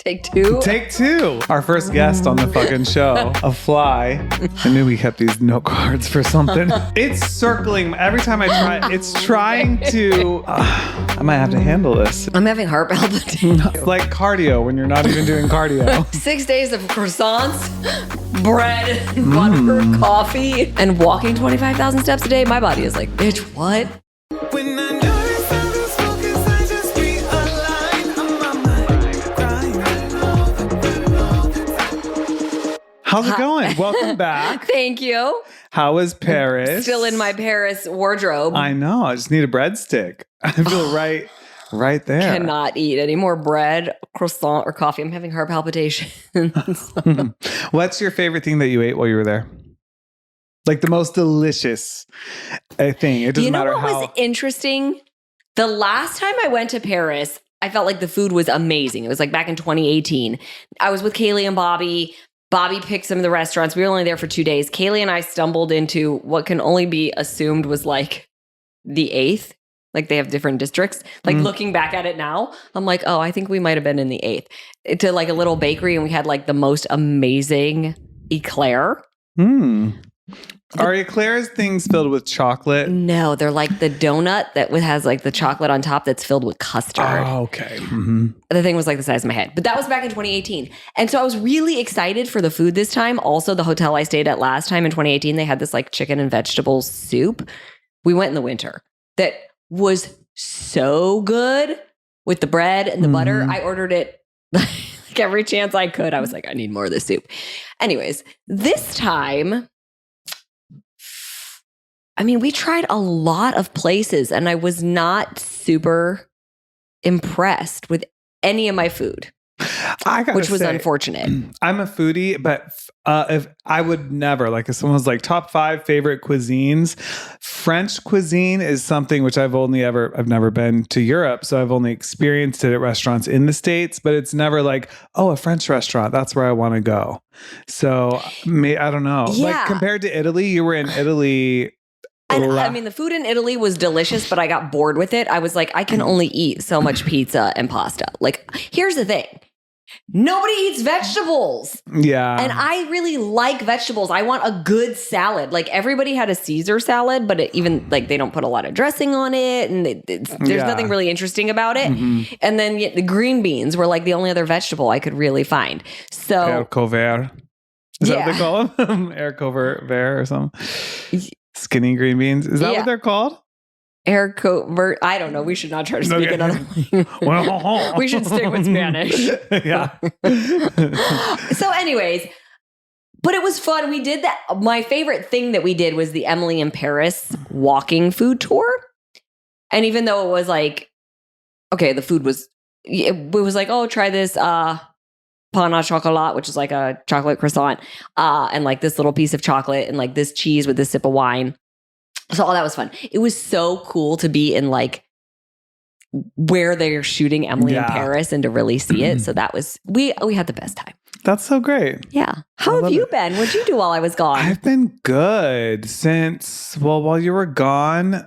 Take two. Take two. Our first guest on the fucking show, a fly. I knew we kept these note cards for something. It's circling every time I try. It's trying to. I might have to handle this. I'm having heart palpitations. It's like cardio when you're not even doing cardio. 6 days of croissants, bread, butter, coffee, and walking 25,000 steps a day. My body is like, bitch, what? When I know it's all this focus, I just realign. I'm on my grind. How's it going? Welcome back. Thank you. How is Paris? Still in my Paris wardrobe. I know. I just need a breadstick. I feel right there. Cannot eat any more bread, croissant, or coffee. I'm having heart palpitations. What's your favorite thing that you ate while you were there? Like the most delicious thing. It doesn't matter how. You know what was interesting? The last time I went to Paris, I felt like the food was amazing. It was like back in 2018. I was with Kaylee and Bobby. Bobby picked some of the restaurants. We were only there for 2 days. Kaylee and I stumbled into what can only be assumed was like the 8th. Like they have different districts. Like looking back at it now, I'm like, oh, I think we might have been in the 8th. To like a little bakery, and we had like the most amazing eclair. Are eclairs things filled with chocolate? No, they're like the donut that has like the chocolate on top that's filled with custard. Oh, okay. Mm-hmm. The thing was like the size of my head. But that was back in 2018. And so I was really excited for the food this time. Also, the hotel I stayed at last time in 2018, they had this like chicken and vegetable soup. We went in the winter. That was so good with the bread and the butter. I ordered it like every chance I could. I was like, I need more of this soup. Anyways, this time, I mean, we tried a lot of places and I was not super impressed with any of my food, which was unfortunate. I'm a foodie, but if I would never, like if someone was like top 5 favorite cuisines, French cuisine is something which I've never been to Europe. So I've only experienced it at restaurants in the States, but it's never like, oh, a French restaurant, that's where I want to go. So I don't know. Yeah. Like compared to Italy, you were in Italy. And I mean, the food in Italy was delicious, but I got bored with it. I was like, I can only eat so much pizza and pasta. Like, here's the thing. Nobody eats vegetables. Yeah. And I really like vegetables. I want a good salad. Like everybody had a Caesar salad, but even like they don't put a lot of dressing on it. And there's nothing really interesting about it. And then the green beans were like the only other vegetable I could really find. So Haricot vert. Is that what they call them? Haricot vert or something? Skinny green beans. Is that what they're called? Haricot. I don't know. We should not try to speak another language. We should stick with Spanish. Yeah. So anyways, but it was fun. We did that. My favorite thing that we did was the Emily in Paris walking food tour. And even though it was like, okay, the food was, it was like, oh, try this pain au chocolat, which is like a chocolate croissant, and like this little piece of chocolate and like this cheese with this sip of wine. So all that was fun. It was so cool to be in like where they're shooting Emily in Paris and to really see it. So that was, we had the best time. That's so great. Yeah. How have you been? What'd you do while I was gone? I've been good while you were gone,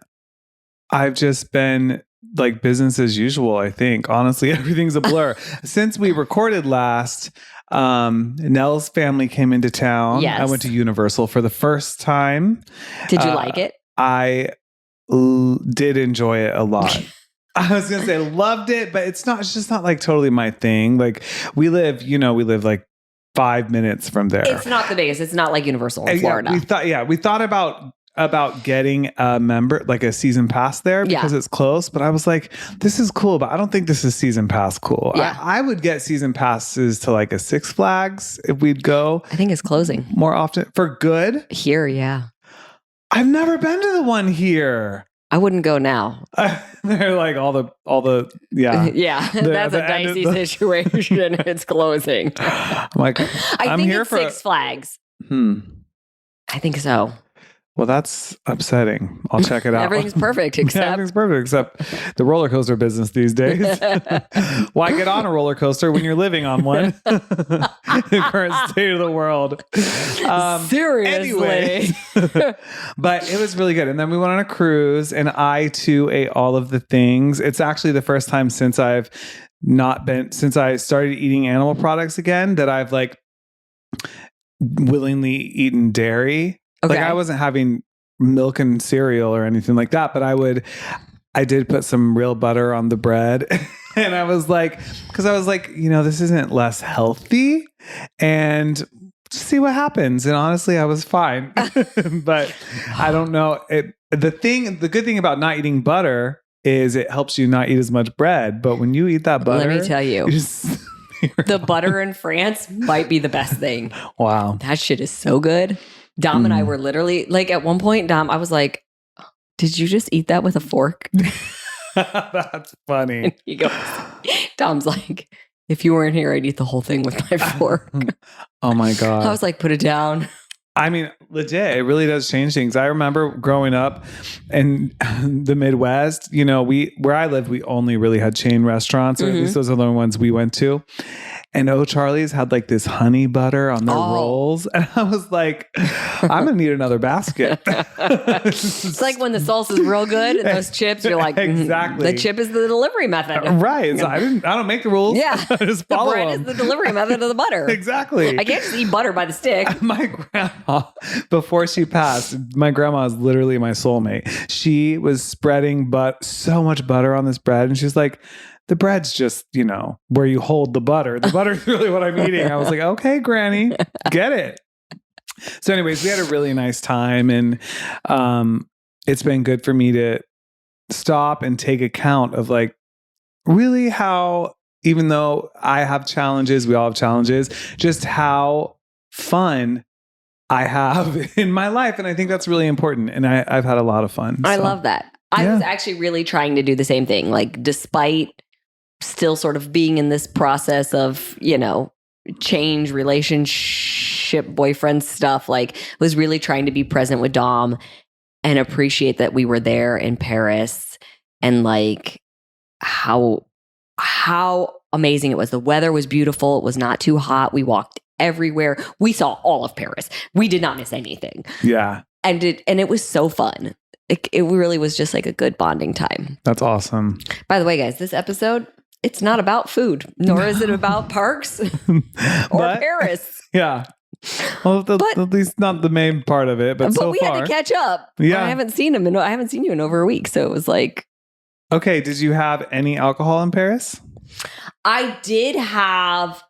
I've just been like business as usual, I think. Honestly, everything's a blur. Since we recorded last, Nell's family came into town. Yes. I went to Universal for the first time. Did you like it? I did enjoy it a lot. I was going to say loved it, but it's just not like totally my thing. Like we live like 5 minutes from there. It's not the biggest. It's not like Universal in Florida. We thought about getting a member, like a season pass there because it's close. But I was like, this is cool, but I don't think this is season pass cool. Yeah. I would get season passes to like a Six Flags if we'd go. I think it's closing more often for good. Here, yeah. I've never been to the one here. I wouldn't go now. They're like all the yeah. That's a dicey situation. It's closing. I'm like, I think it's Six Flags. I think so. Well, that's upsetting. I'll check it out. Everything's perfect except the roller coaster business these days. Why get on a roller coaster when you're living on one? The current state of the world. Seriously. Anyway. But it was really good. And then we went on a cruise and I too ate all of the things. It's actually the first time since I've not been, since I started eating animal products again, that I've like willingly eaten dairy. Okay. Like I wasn't having milk and cereal or anything like that, but I did put some real butter on the bread. And I was like, this isn't less healthy, and see what happens. And honestly, I was fine. But I don't know. The good thing about not eating butter is it helps you not eat as much bread. But when you eat that butter, Let me tell you, the butter in France might be the best thing. Wow. That shit is so good. Dom and I were literally like, at one point, Dom, I was like, did you just eat that with a fork? That's funny. And he goes, Dom's like, if you weren't here, I'd eat the whole thing with my fork. Oh my God. I was like, put it down. I mean, legit, it really does change things. I remember growing up in the Midwest, where I lived, we only really had chain restaurants, or at least those are the only ones we went to. And Charlie's had like this honey butter on their rolls. And I was like, I'm going to need another basket. It's like when the salsa's real good and those chips, you're like, exactly. The chip is the delivery method. Right. So I don't make the rules. Yeah. I just follow the bread them. is the delivery method of the butter. Exactly. I can't just eat butter by the stick. My grandma, before she passed, my grandma is literally my soulmate. She was spreading so much butter on this bread. And she's like, the bread's just, where you hold the butter. The butter's really what I'm eating. I was like, okay, Granny, get it. So anyways, we had a really nice time. And it's been good for me to stop and take account of like really how, even though I have challenges, we all have challenges, just how fun I have in my life. And I think that's really important. And I've had a lot of fun. I love that. I was actually really trying to do the same thing. Like, despite still sort of being in this process of, change, relationship, boyfriend stuff, like was really trying to be present with Dom and appreciate that we were there in Paris, and like how amazing it was. The weather was beautiful. It was not too hot. We walked everywhere. We saw all of Paris. We did not miss anything. Yeah. And it was so fun. It really was just like a good bonding time. That's awesome. By the way, guys, this episode, it's not about food, nor is it about parks or Paris. Yeah. Well, at least not the main part of it, but so we far. had to catch up. Yeah. I haven't seen you in over a week. So it was like. Okay. Did you have any alcohol in Paris? I did have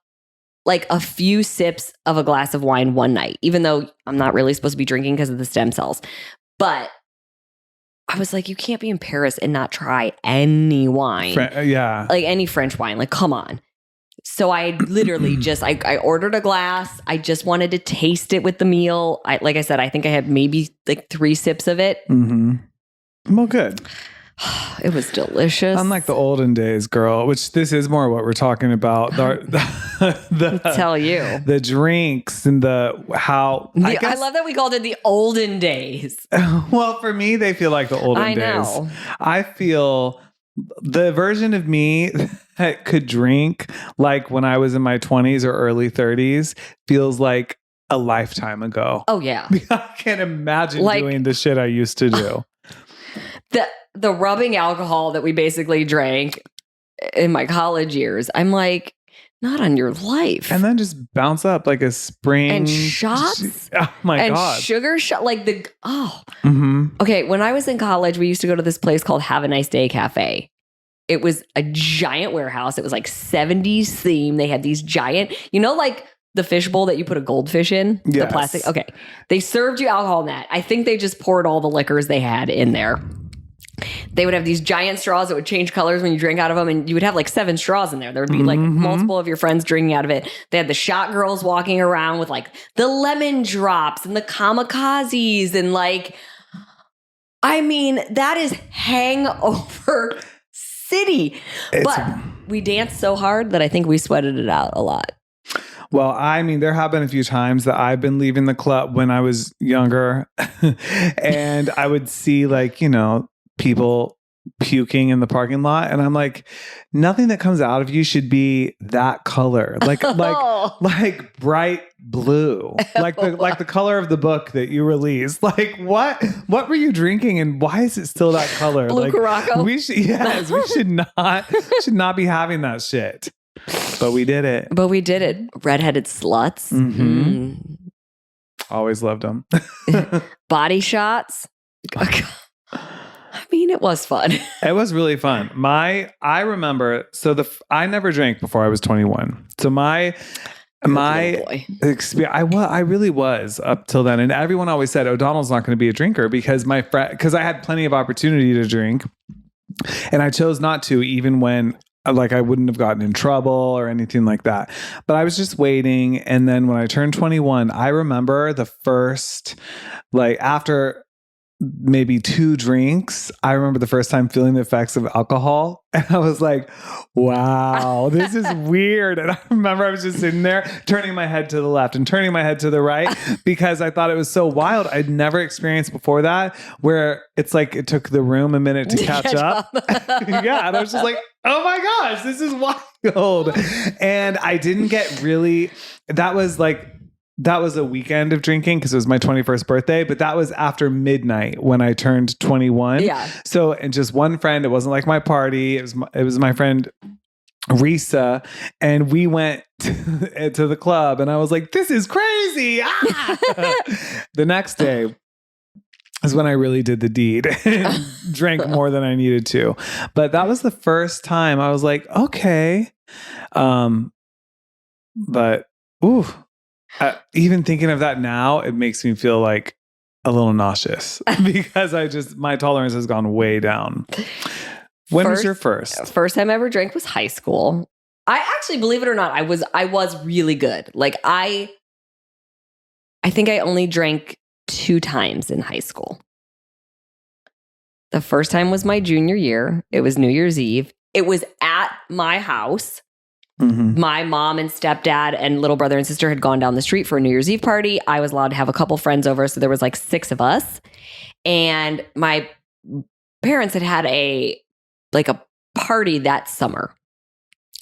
like a few sips of a glass of wine one night, even though I'm not really supposed to be drinking because of the stem cells. But I was like, you can't be in Paris and not try any wine. Yeah. Like any French wine. Like, come on. So I literally just, I ordered a glass. I just wanted to taste it with the meal. Like I said, I think I had maybe like 3 sips of it. Mm-hmm. Well, good. It was delicious. Unlike the olden days, girl, which this is more what we're talking about. Tell you. The drinks and how... I love that we called it the olden days. Well, for me, they feel like the olden days. know. I feel the version of me that could drink like when I was in my 20s or early 30s feels like a lifetime ago. Oh, yeah. I can't imagine doing the shit I used to do. The rubbing alcohol that we basically drank in my college years, I'm like, not on your life. And then just bounce up like a spring. And shots. Oh my God. And sugar shot. Like Mm-hmm. Okay, when I was in college, we used to go to this place called Have a Nice Day Cafe. It was a giant warehouse. It was like 70s theme. They had these giant, like the fishbowl that you put a goldfish in? Yes. The plastic. Okay. They served you alcohol in that. I think they just poured all the liquors they had in there. They would have these giant straws that would change colors when you drink out of them. And you would have like 7 straws in there. There would be like multiple of your friends drinking out of it. They had the shot girls walking around with like the lemon drops and the kamikazes. And like, I mean, that is hangover city. But we danced so hard that I think we sweated it out a lot. Well, I mean, there have been a few times that I've been leaving the club when I was younger and I would see like, people puking in the parking lot, and I'm like, nothing that comes out of you should be that color, like bright blue, like the color of the book that you released. Like, what were you drinking, and why is it still that color? Blue like, Caraco? we should not be having that shit. But we did it. Redheaded sluts. Always loved them. Body shots. I mean, it was fun. It was really fun. I remember, I never drank before I was 21. So my experience, I really was up till then. And everyone always said, O'Donnell's not going to be a drinker because I had plenty of opportunity to drink. And I chose not to, even when like I wouldn't have gotten in trouble or anything like that. But I was just waiting. And then when I turned 21, I remember the first, like after maybe 2 drinks, I remember the first time feeling the effects of alcohol. And I was like, wow, this is weird. And I remember I was just sitting there turning my head to the left and turning my head to the right because I thought it was so wild. I'd never experienced before that, where it's like it took the room a minute to catch up. Yeah. And I was just like, oh my gosh, this is wild. And I didn't get really, that was a weekend of drinking because it was my 21st birthday, but that was after midnight when I turned 21. Yeah. So, and just one friend, it wasn't like my party. It was my friend Risa, and we went to the club, and I was like, this is crazy. Ah! The next day is when I really did the deed and drank more than I needed to. But that was the first time I was like, okay. But ooh. Even thinking of that now, it makes me feel like a little nauseous because my tolerance has gone way down. When was your first? First time I ever drank was high school. I actually, believe it or not, I was really good. Like I think I only drank 2 times in high school. The first time was my junior year. It was New Year's Eve. It was at my house. Mm-hmm. My mom and stepdad and little brother and sister had gone down the street for a New Year's Eve party. I was allowed to have a couple friends over. So there was like 6 of us. And my parents had a party that summer.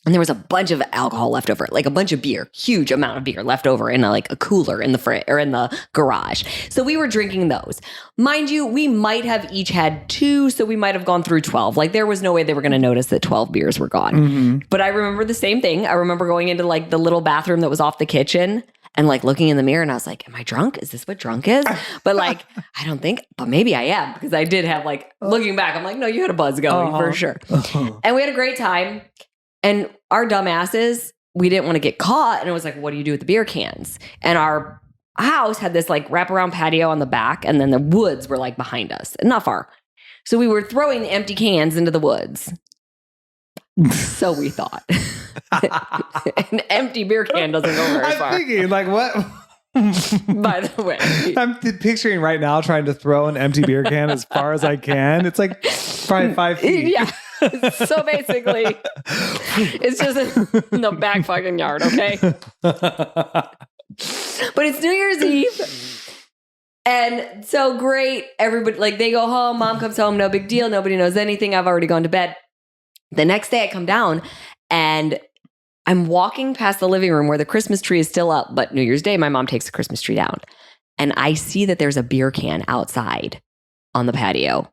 And there was a bunch of alcohol left over, like a bunch of beer, huge amount of beer left over in a cooler in the garage. So we were drinking those. Mind you, we might have each had 2, so we might have gone through 12. Like there was no way they were going to notice that 12 beers were gone. Mm-hmm. But I remember the same thing. I remember going into like the little bathroom that was off the kitchen and like looking in the mirror, and I was like, am I drunk? Is this what drunk is? But like, I don't think, but maybe I am, because I did have looking back, I'm like, no, you had a buzz going for sure. And we had a great time. And our dumbasses, we didn't want to get caught. And it was like, what do you do with the beer cans? And our house had this like wraparound patio on the back. And then the woods were like behind us, and not far. So we were throwing the empty cans into the woods. So we thought. An empty beer can doesn't go very far. I'm thinking, like, what? By the way. I'm picturing right now trying to throw an empty beer can as far as I can. It's like probably 5 feet. Yeah. So basically, it's just in the back fucking yard, okay? But it's New Year's Eve. And so great. Everybody, like, they go home. Mom comes home. No big deal. Nobody knows anything. I've already gone to bed. The next day I come down and I'm walking past the living room where the Christmas tree is still up. But New Year's Day, my mom takes the Christmas tree down. And I see that there's a beer can outside on the patio.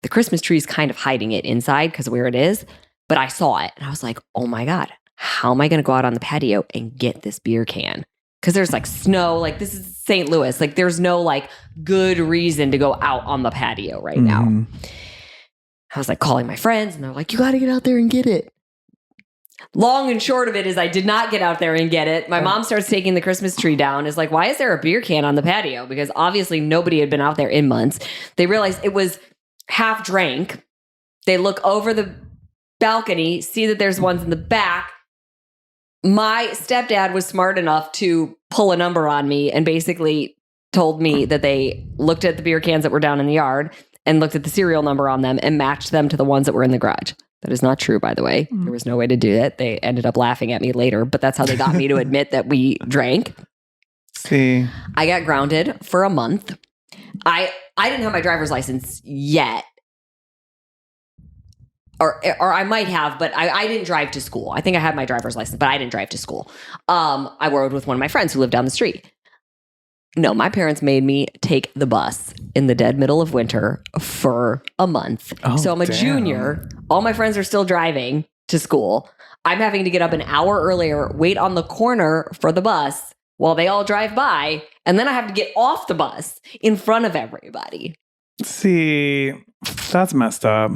The Christmas tree is kind of hiding it inside because of where it is. But I saw it and I was like, oh my God, how am I going to go out on the patio and get this beer can? Because there's like snow, like this is St. Louis. Like there's no like good reason to go out on the patio right now. I was like calling my friends and they're like, you got to get out there and get it. Long and short of it is I did not get out there and get it. My mom starts taking the Christmas tree down. Is like, why is there a beer can on the patio? Because obviously nobody had been out there in months. They realized it was half drank. They look over the balcony, see that there's ones in the back. My stepdad was smart enough to pull a number on me and basically told me that they looked at the beer cans that were down in the yard and looked at the serial number on them and matched them to the ones that were in the garage. That is not true, by the way. There was no way to do it. They ended up laughing at me later, but that's how they got me to admit that we drank. See, I got grounded for a month. I didn't have my driver's license yet. or I might have, but I didn't drive to school. I think I had my driver's license, but I didn't drive to school. I rode with one of my friends who lived down the street. No, my parents made me take the bus in the dead middle of winter for a month. Oh, so I'm a damn. junior. All my friends are still driving to school. I'm having to get up an hour earlier, wait on the corner for the bus while they all drive by. And then I have to get off the bus in front of everybody. See, that's messed up.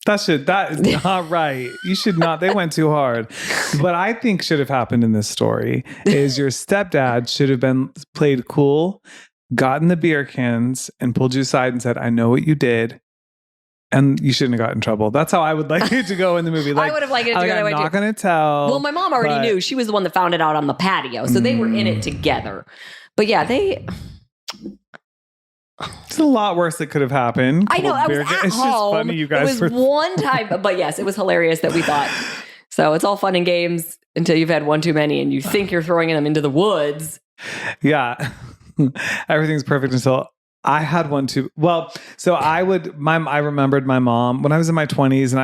That is not right. You should not. They went too hard. What I think should have happened in this story is your stepdad should have been played cool, gotten the beer cans and pulled you aside and said, I know what you did. And you shouldn't have got in trouble. That's how I would like it to go in the movie. Like, I would have liked it to go that way I'm too. not going to tell. Well, my mom already knew. She was the one that found it out on the patio. So they were in it together. But yeah, It's a lot worse that could have happened. I know. I was at It's just home. funny you guys It was one time, but yes, it was hilarious that we thought. So it's all fun and games until you've had one too many and you think you're throwing them into the woods. Yeah. Everything's perfect until I had one too. Well, so I remembered my mom when I was in my 20s and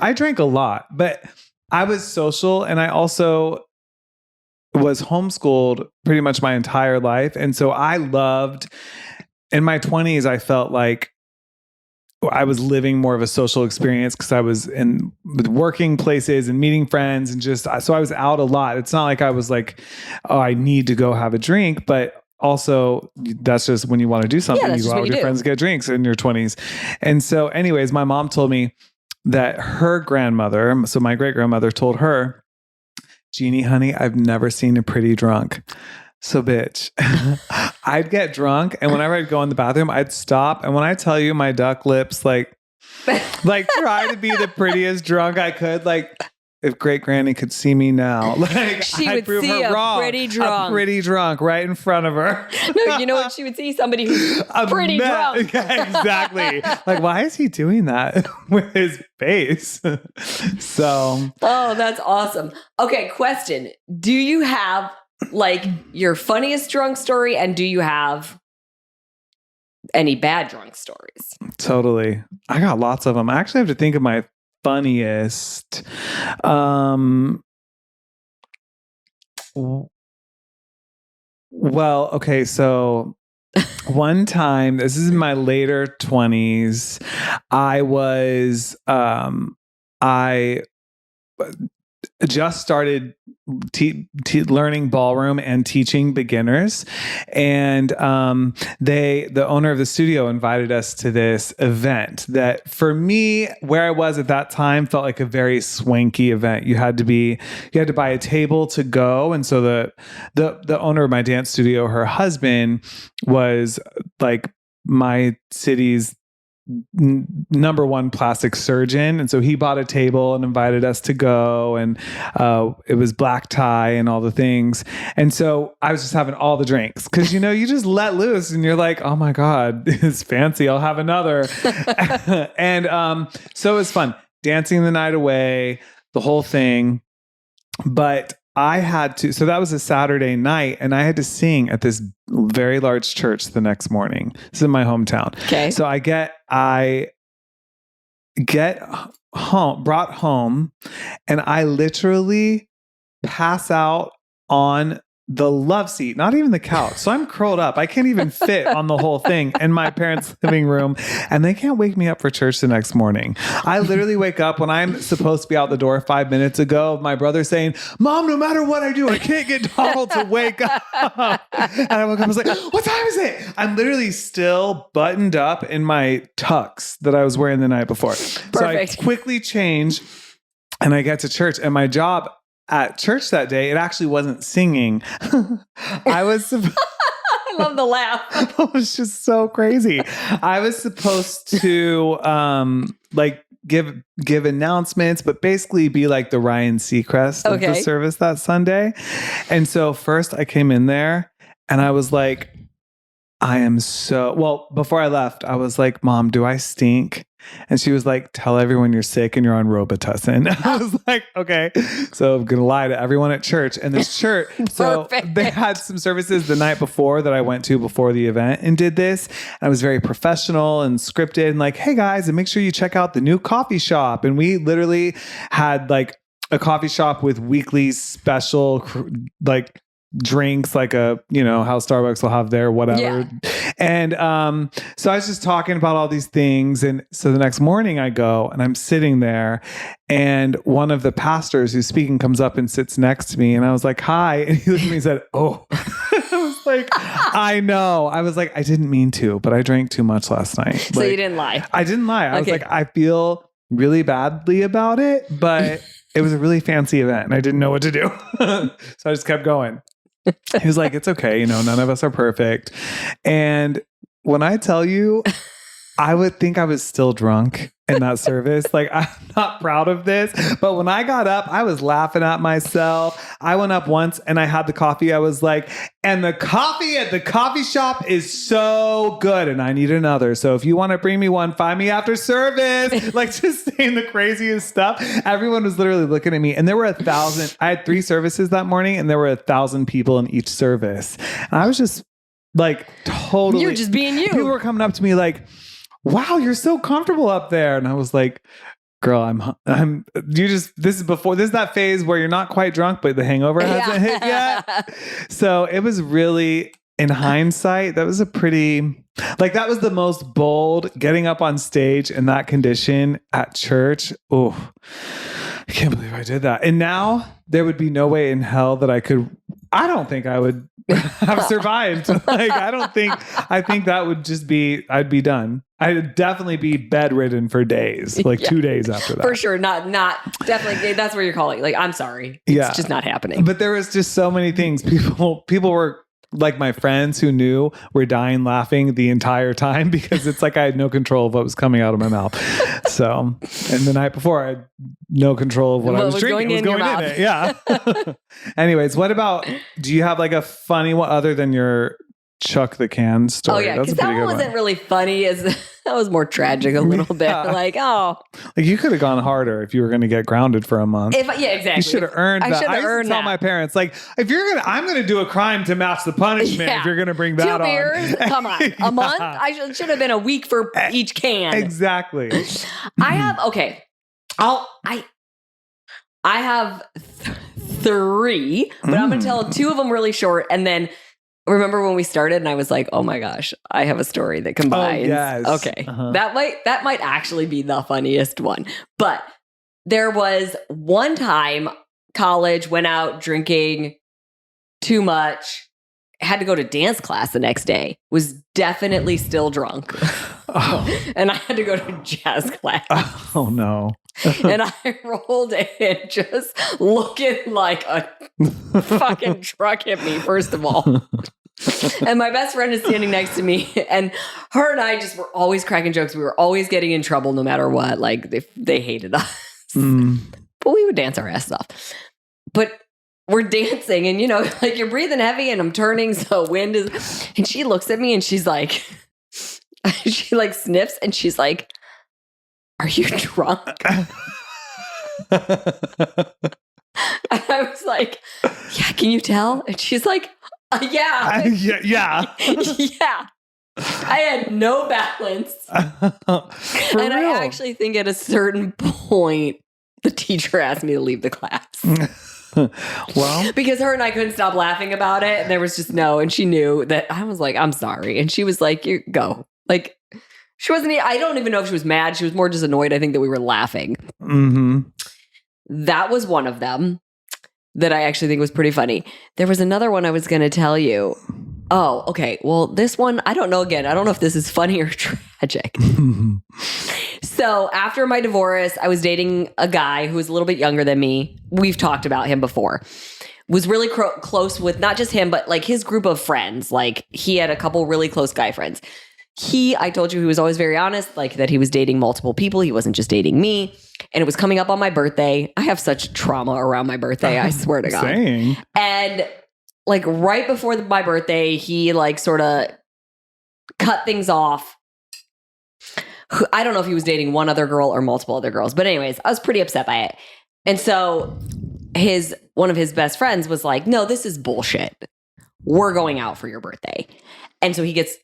I drank a lot, but I was social and I also was homeschooled pretty much my entire life. And so I loved, in my 20s, I felt like I was living more of a social experience because I was in working places and meeting friends and so I was out a lot. It's not like I was like, oh, I need to go have a drink, but also that's just when you want to do something, you go out with your friends and get drinks in your 20s. And so anyways, my mom told me that her grandmother, so my great grandmother told her, Jeannie, honey, I've never seen a pretty drunk. So bitch, I'd get drunk and whenever I'd go in the bathroom, I'd stop. And when I tell you my duck lips, like try to be the prettiest drunk I could, like if great granny could see me now, like She I'd would prove see her a wrong. pretty drunk. A pretty drunk right in front of her. No, you know what? She would see somebody who's pretty drunk. Yeah, exactly. Like, why is he doing that with his face? So. Oh, that's awesome. Okay, question. Do you have like your funniest drunk story and do you have any bad drunk stories? Totally. I got lots of them. I actually have to think of my funniest. Well, okay, so one time, this is in my later 20s, I just started learning ballroom and teaching beginners, and the owner of the studio invited us to this event that, for me, where I was at that time, felt like a very swanky event. You had to buy a table to go, and so the owner of my dance studio, her husband, was like my city's number one plastic surgeon, and so he bought a table and invited us to go, and it was black tie and all the things, and so I was just having all the drinks because you just let loose and you're like, oh my god, it's fancy, I'll have another. And so it was fun dancing the night away, the whole thing. But so that was a Saturday night, and I had to sing at this very large church the next morning. This is in my hometown. Okay. So I get home, brought home, and I literally pass out on the love seat, not even the couch. So I'm curled up. I can't even fit on the whole thing in my parents' living room, and they can't wake me up for church the next morning. I literally wake up when I'm supposed to be out the door 5 minutes ago. My brother saying, Mom, no matter what I do, I can't get Donald to wake up. And I woke up and was like, what time is it? I'm literally still buttoned up in my tux that I was wearing the night before. Perfect. So I quickly change and I get to church, and my job at church that day, it actually wasn't singing. I love the laugh. It was just so crazy. I was supposed to give announcements, but basically be like the Ryan Seacrest of the service that Sunday. And so first I came in there and I was like, I am so well. Before I left, I was like, "Mom, do I stink?" And she was like, "Tell everyone you're sick and you're on Robitussin." I was like, "Okay." So I'm gonna lie to everyone at church. And this church, so Perfect. they had some services the night before that I went to before the event and did this. And I was very professional and scripted and like, "Hey guys, and make sure you check out the new coffee shop." And we literally had like a coffee shop with weekly special like drinks, like a, you know, how Starbucks will have their whatever. Yeah. And so I was just talking about all these things. And so the next morning I go and I'm sitting there and one of the pastors who's speaking comes up and sits next to me. And I was like, "Hi." And he looked at me and said, "Oh." I was like, "I know." I was like, "I didn't mean to, but I drank too much last night." So Like, you didn't lie. I didn't lie. I was Okay. like, I feel really badly about it, but it was a really fancy event and I didn't know what to do. So I just kept going. He was like, "It's okay. You know, none of us are perfect." And when I tell you, I would think I was still drunk in that service. Like, I'm not proud of this, but when I got up, I was laughing at myself. I went up once and I had the coffee. I was like, "And the coffee at the coffee shop is so good. And I need another. So if you want to bring me one, find me after service." Like, just saying the craziest stuff. Everyone was literally looking at me. And there were 1,000. I had 3 services that morning and there were 1,000 people in each service. And I was just like, totally. You're just being you. People were coming up to me like, "Wow, you're so comfortable up there." And I was like, "Girl, this is that phase where you're not quite drunk, but the hangover hasn't hit yet." So it was really, in hindsight, that was that was the most bold getting up on stage in that condition at church. Oh, I can't believe I did that. And now there would be no way in hell that I don't think I would have survived. Like, I think that would just I'd be done. I'd definitely be bedridden for days, like 2 days after that. For sure. Not definitely. That's where you're calling. Like, I'm sorry. It's just not happening. But there was just so many things. People were like, my friends who knew were dying laughing the entire time because it's like I had no control of what was coming out of my mouth. So, and the night before I had no control of what I was drinking. It was going in it. Yeah. Anyways, do you have like a funny one other than your chuck the can story? Oh yeah, because that one wasn't really funny. That was more tragic a little bit. Like, oh, like you could have gone harder if you were going to get grounded for a month. Yeah, exactly. You should have earned that. I used to tell my parents, like, I'm going to do a crime to match the punishment. Yeah. If you're going to bring that 2 beers, on. come on, a month. I should have been a week for each can. Exactly. I have I have 3, but I'm going to tell 2 of them really short, and then. Remember when we started and I was like, "Oh my gosh, I have a story that combines." Oh, yes. Okay. That might actually be the funniest one. But there was one time college, went out drinking too much, had to go to dance class the next day, was definitely still drunk. Oh. And I had to go to jazz class. Oh no. And I rolled in just looking like a fucking truck hit me, first of all. And my best friend is standing next to me, and her and I just were always cracking jokes. We were always getting in trouble no matter what. Like, they hated us. But we would dance our asses off. But we're dancing and, you know, like you're breathing heavy and I'm turning. So wind is, and she looks at me and she's like, she like sniffs and she's like, "Are you drunk?" And I was like, "Yeah, can you tell?" And she's like, "Yeah." Yeah. Yeah. I had no balance. For and real. I actually think at a certain point, the teacher asked me to leave the class. Well, Because her and I couldn't stop laughing about it. And there was just no. And she knew that I was like, "I'm sorry." And she was like, "You go." Like, she wasn't, I don't even know if she was mad. She was more just annoyed. I think that we were laughing. That was one of them that I actually think was pretty funny. There was another one I was going to tell you. Oh, okay. Well, this one, I don't know. Again, I don't know if this is funny or tragic. So after my divorce, I was dating a guy who was a little bit younger than me. We've talked about him before. Was really close with not just him, but like his group of friends. Like, he had a couple really close guy friends. I told you he was always very honest, like that he was dating multiple people. He wasn't just dating me. And it was coming up on my birthday. I have such trauma around my birthday. I swear to God. Saying. And like right before my birthday, he like sort of cut things off. I don't know if he was dating one other girl or multiple other girls, but anyways, I was pretty upset by it. And so one of his best friends was like, no, this is bullshit. We're going out for your birthday. And so he gets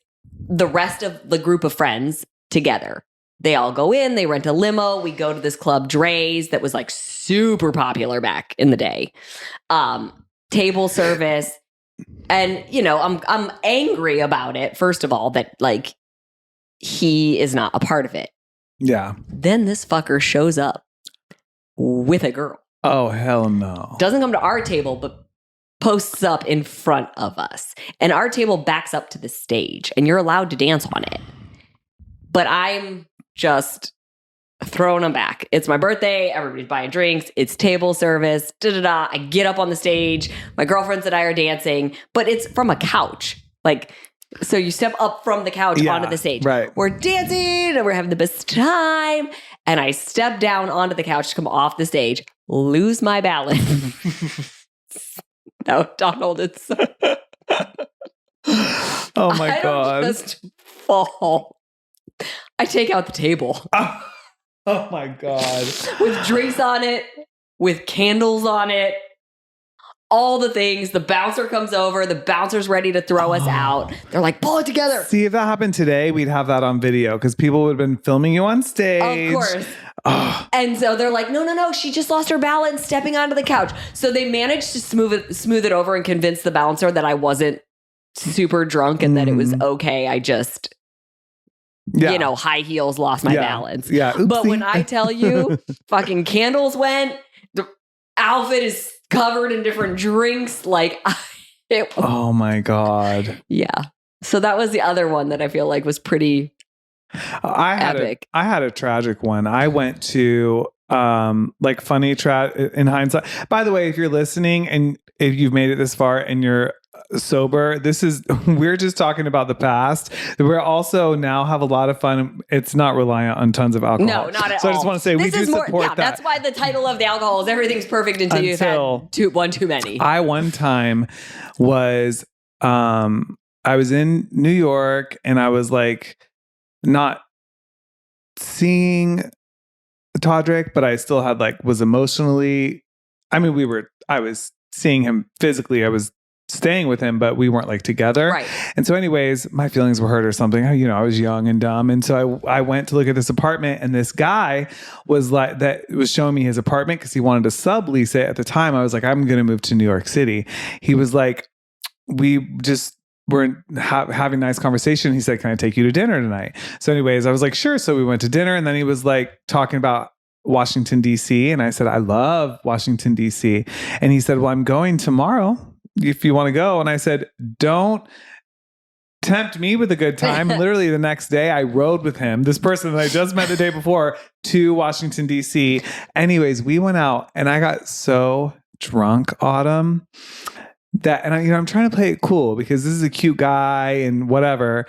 the rest of the group of friends together. They all go in, they rent a limo. We go to this club, Dre's, that was like super popular back in the day. Table service. And, you know, I'm angry about it, first of all, that like he is not a part of it. Yeah. Then this fucker shows up with a girl. Oh, hell no. Doesn't come to our table, but posts up in front of us. And our table backs up to the stage, and you're allowed to dance on it. But I'm just throwing them back. It's my birthday. Everybody's buying drinks. It's table service. Da-da-da. I get up on the stage. My girlfriends and I are dancing, but it's from a couch. Like, so you step up from the couch onto the stage. Right. We're dancing and we're having the best time. And I step down onto the couch to come off the stage, lose my balance. No, Donald, it's... Oh my I God. don't just fall. I take out the table Oh my God. with drinks on it, with candles on it, all the things. The bouncer comes over. The bouncer's ready to throw us out. They're like, pull it together. See, if that happened today, we'd have that on video because people would have been filming you on stage. Of course. Oh. And so they're like, no, she just lost her balance stepping onto the couch. So they managed to smooth it over and convince the bouncer that I wasn't super drunk and that it was okay. I just, you know, high heels, lost my balance. Yeah. Oopsie. But when I tell you, fucking candles went, the outfit is covered in different drinks. Like, oh my God. Yeah. So that was the other one that I feel like was pretty epic. I had a tragic one. I went to like funny in hindsight. By the way, if you're listening and if you've made it this far and you're sober, we're just talking about the past. We're also now have a lot of fun. It's not reliant on tons of alcohol. No, not at all. So I just want to say we do support that. That's why the title of the alcohol is Everything's Perfect until you've had one too many. I one time was I was in New York and I was like not seeing Todrick, but I still had like was emotionally. I mean, I was seeing him physically. I was staying with him, but we weren't like together. Right. And so anyways, my feelings were hurt or something. You know, I was young and dumb. And so I went to look at this apartment and this guy was like, that was showing me his apartment because he wanted to sublease it at the time. I was like, I'm going to move to New York City. He was like, we just were having a nice conversation. He said, can I take you to dinner tonight? So anyways, I was like, sure. So we went to dinner and then he was like talking about Washington, D.C. And I said, I love Washington, D.C. And he said, well, I'm going tomorrow if you want to go. And I said, don't tempt me with a good time. Literally the next day I rode with him, this person that I just met the day before, to Washington, D.C. Anyways, we went out and I got so drunk, Autumn, that, and I'm trying to play it cool because this is a cute guy and whatever.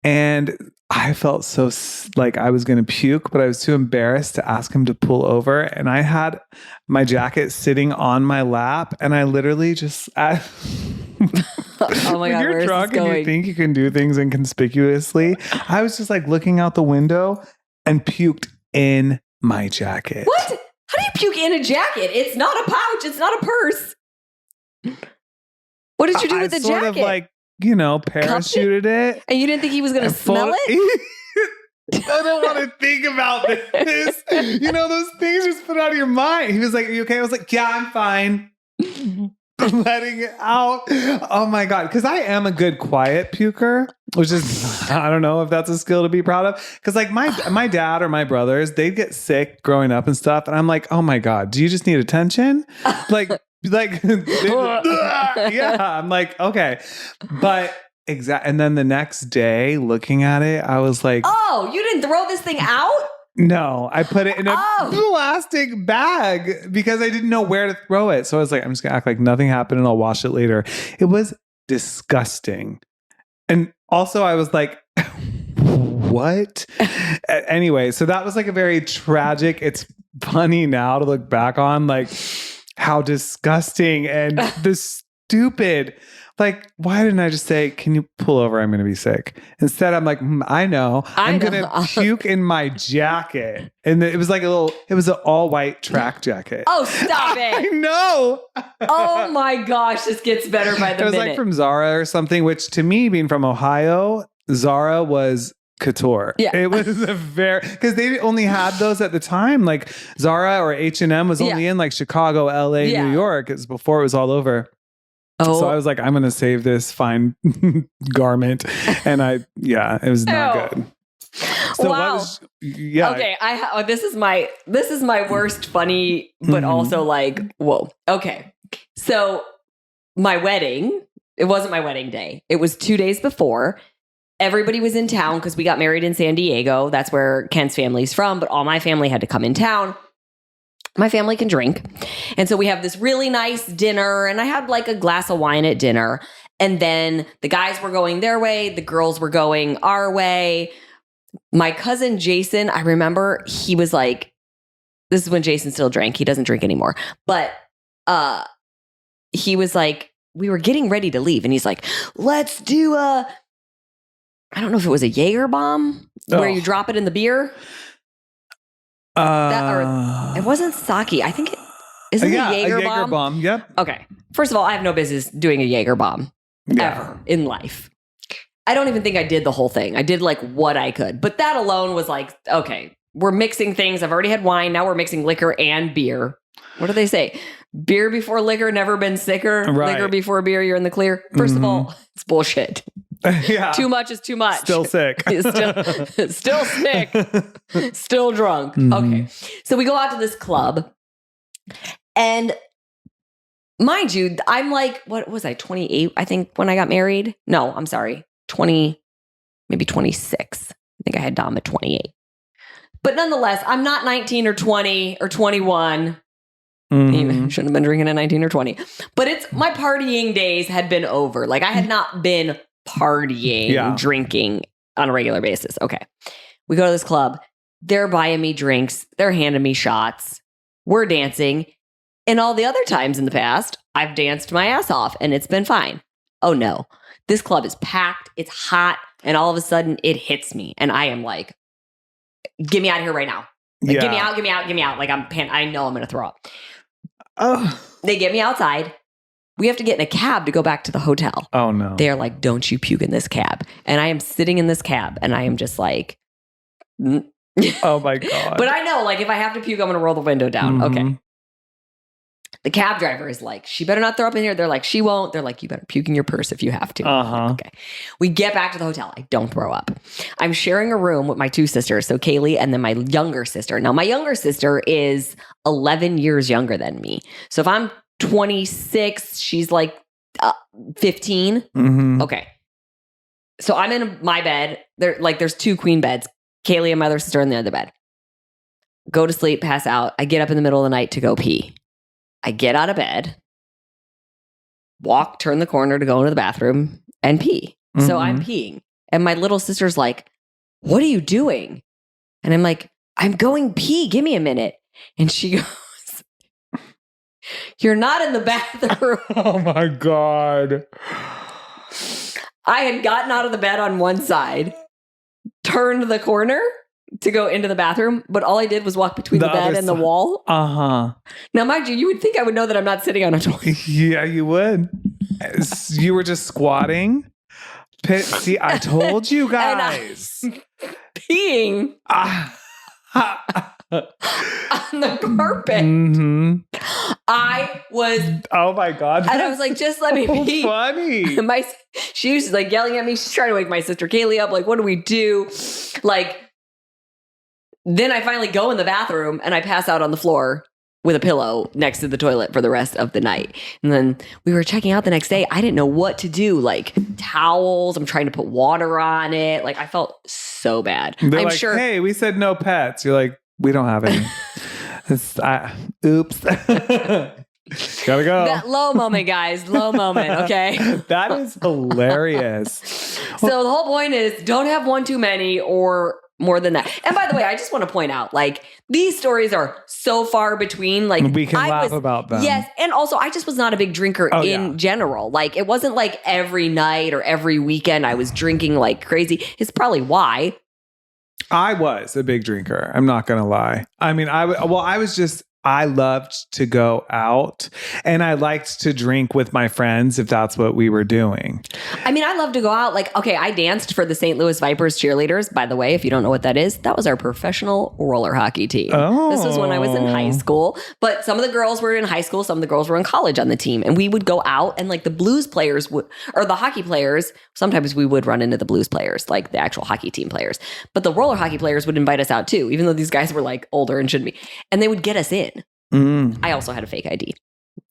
And I felt so like I was going to puke, but I was too embarrassed to ask him to pull over. And I had my jacket sitting on my lap and I literally just... Oh my when God, you're drunk and you think you can do things inconspicuously, I was just like looking out the window and puked in my jacket. What? How do you puke in a jacket? It's not a pouch. It's not a purse. What did you do with the sort jacket? of like, parachuted it. And you didn't think he was going to smell it? I don't want to think about this. Those things just put out of your mind. He was like, are you okay? I was like, yeah, I'm fine. Letting it out. Oh my God. Because I am a good quiet puker, which is, I don't know if that's a skill to be proud of. Because like my dad or my brothers, they'd get sick growing up and stuff. And I'm like, oh my God, do you just need attention? yeah, I'm like, okay. But and then the next day looking at it, I was like, oh, you didn't throw this thing out? No, I put it in a plastic bag because I didn't know where to throw it. So I was like, I'm just gonna act like nothing happened and I'll wash it later. It was disgusting. And also I was like, what? Anyway, so that was like a very tragic, it's funny now to look back on, like how disgusting and this stupid. Like, why didn't I just say, can you pull over? I'm going to be sick. Instead, I'm like, I know. I'm going to puke in my jacket. And it was like it was an all white track jacket. Oh, stop I it. know. Oh my gosh, this gets better by the It was minute. like from Zara or something, which to me, being from Ohio, Zara was couture. Yeah. It was because they only had those at the time. Like Zara or H&M was only in like Chicago, LA, Yeah. New York. It was before it was all over. Oh. So I was like, I'm going to save this fine garment. And it was not good. So Wow. Okay, this is my worst funny, but also like, whoa. Okay. So my wedding, it wasn't my wedding day. It was 2 days before. Everybody was in town because we got married in San Diego. That's where Ken's family's from, but all my family had to come in town. My family can drink. And so we have this really nice dinner, and I had like a glass of wine at dinner. And then the guys were going their way, the girls were going our way. My cousin Jason, I remember he was like, this is when Jason still drank. He doesn't drink anymore. But he was like, we were getting ready to leave. And he's like, let's do I don't know if it was a Jaeger bomb where you drop it in the beer. It wasn't sake. I think isn't a Jaeger bomb? Yep. Okay. First of all, I have no business doing a Jaeger bomb ever in life. I don't even think I did the whole thing. I did like what I could. But that alone was like, okay, we're mixing things. I've already had wine. Now we're mixing liquor and beer. What do they say? Beer before liquor, never been sicker. Right. Liquor before beer, you're in the clear. First of all, it's bullshit. Yeah. Too much is too much. Still sick. still sick. Still drunk. Okay. So we go out to this club. And mind you, I'm like, what was I, 28, I think, when I got married? No, I'm sorry. 20, maybe 26. I think I had Dom at 28. But nonetheless, I'm not 19 or 20 or 21. Shouldn't have been drinking at 19 or 20. But my partying days had been over. Like I had not been partying, drinking on a regular basis. Okay. We go to this club. They're buying me drinks. They're handing me shots. We're dancing. And all the other times in the past, I've danced my ass off and it's been fine. Oh no. This club is packed. It's hot. And all of a sudden it hits me. And I am like, get me out of here right now. Like, get me out, get me out, get me out. Like I know I'm going to throw up. Oh. They get me outside. We have to get in a cab to go back to the hotel. Oh no. They're like, don't you puke in this cab. And I am sitting in this cab and I am just like, oh my God. But I know, like, if I have to puke, I'm going to roll the window down. Okay. The cab driver is like, she better not throw up in here. They're like, she won't. They're like, you better puke in your purse if you have to. Okay. We get back to the hotel. I don't throw up. I'm sharing a room with my two sisters. So Kaylee and then my younger sister. Now, my younger sister is 11 years younger than me. So if I'm 26, she's like 15. Okay. So I'm in my bed. There's two queen beds. Kaylee and my other sister in the other bed. Go to sleep, pass out. I get up in the middle of the night to go pee. I get out of bed, turn the corner to go into the bathroom and pee. So I'm peeing. And my little sister's like, what are you doing? And I'm like, I'm going pee. Give me a minute. And she goes, you're not in the bathroom. Oh my God. I had gotten out of the bed on one side, turned the corner to go into the bathroom, but all I did was walk between the bed and the wall. Now, mind you, you would think I would know that I'm not sitting on a toilet. Yeah, you would. You were just squatting. See, I told you guys. Peeing on the carpet. I was. Oh my God. And I was like, just let me pee. Funny. She was like yelling at me. She's trying to wake my sister Kaylee up. Like, what do we do? Like, then I finally go in the bathroom and I pass out on the floor with a pillow next to the toilet for the rest of the night. And then we were checking out the next day. I didn't know what to do. Like towels. I'm trying to put water on it. Like I felt so bad. They're I'm like, sure. hey, we said no pets. You're like, we don't have any. Oops. Gotta go. That low moment, guys. Low moment. Okay. That is hilarious. So the whole point is don't have one too many or more than that. And by the way, I just want to point out, like, these stories are so far between. Like, We can laugh about them. Yes. And also, I just was not a big drinker in general. Like, it wasn't like every night or every weekend I was drinking like crazy. It's probably why. I was a big drinker. I'm not going to lie. I mean, I loved to go out and I liked to drink with my friends if that's what we were doing. I mean, I love to go out. Like, okay, I danced for the St. Louis Vipers cheerleaders. By the way, if you don't know what that is, that was our professional roller hockey team. Oh. This was when I was in high school. But some of the girls were in high school. Some of the girls were in college on the team. And we would go out and like the blues players would, or the hockey players, sometimes we would run into the blues players, like the actual hockey team players. But the roller hockey players would invite us out too, even though these guys were like older and shouldn't be. And they would get us in. I also had a fake ID.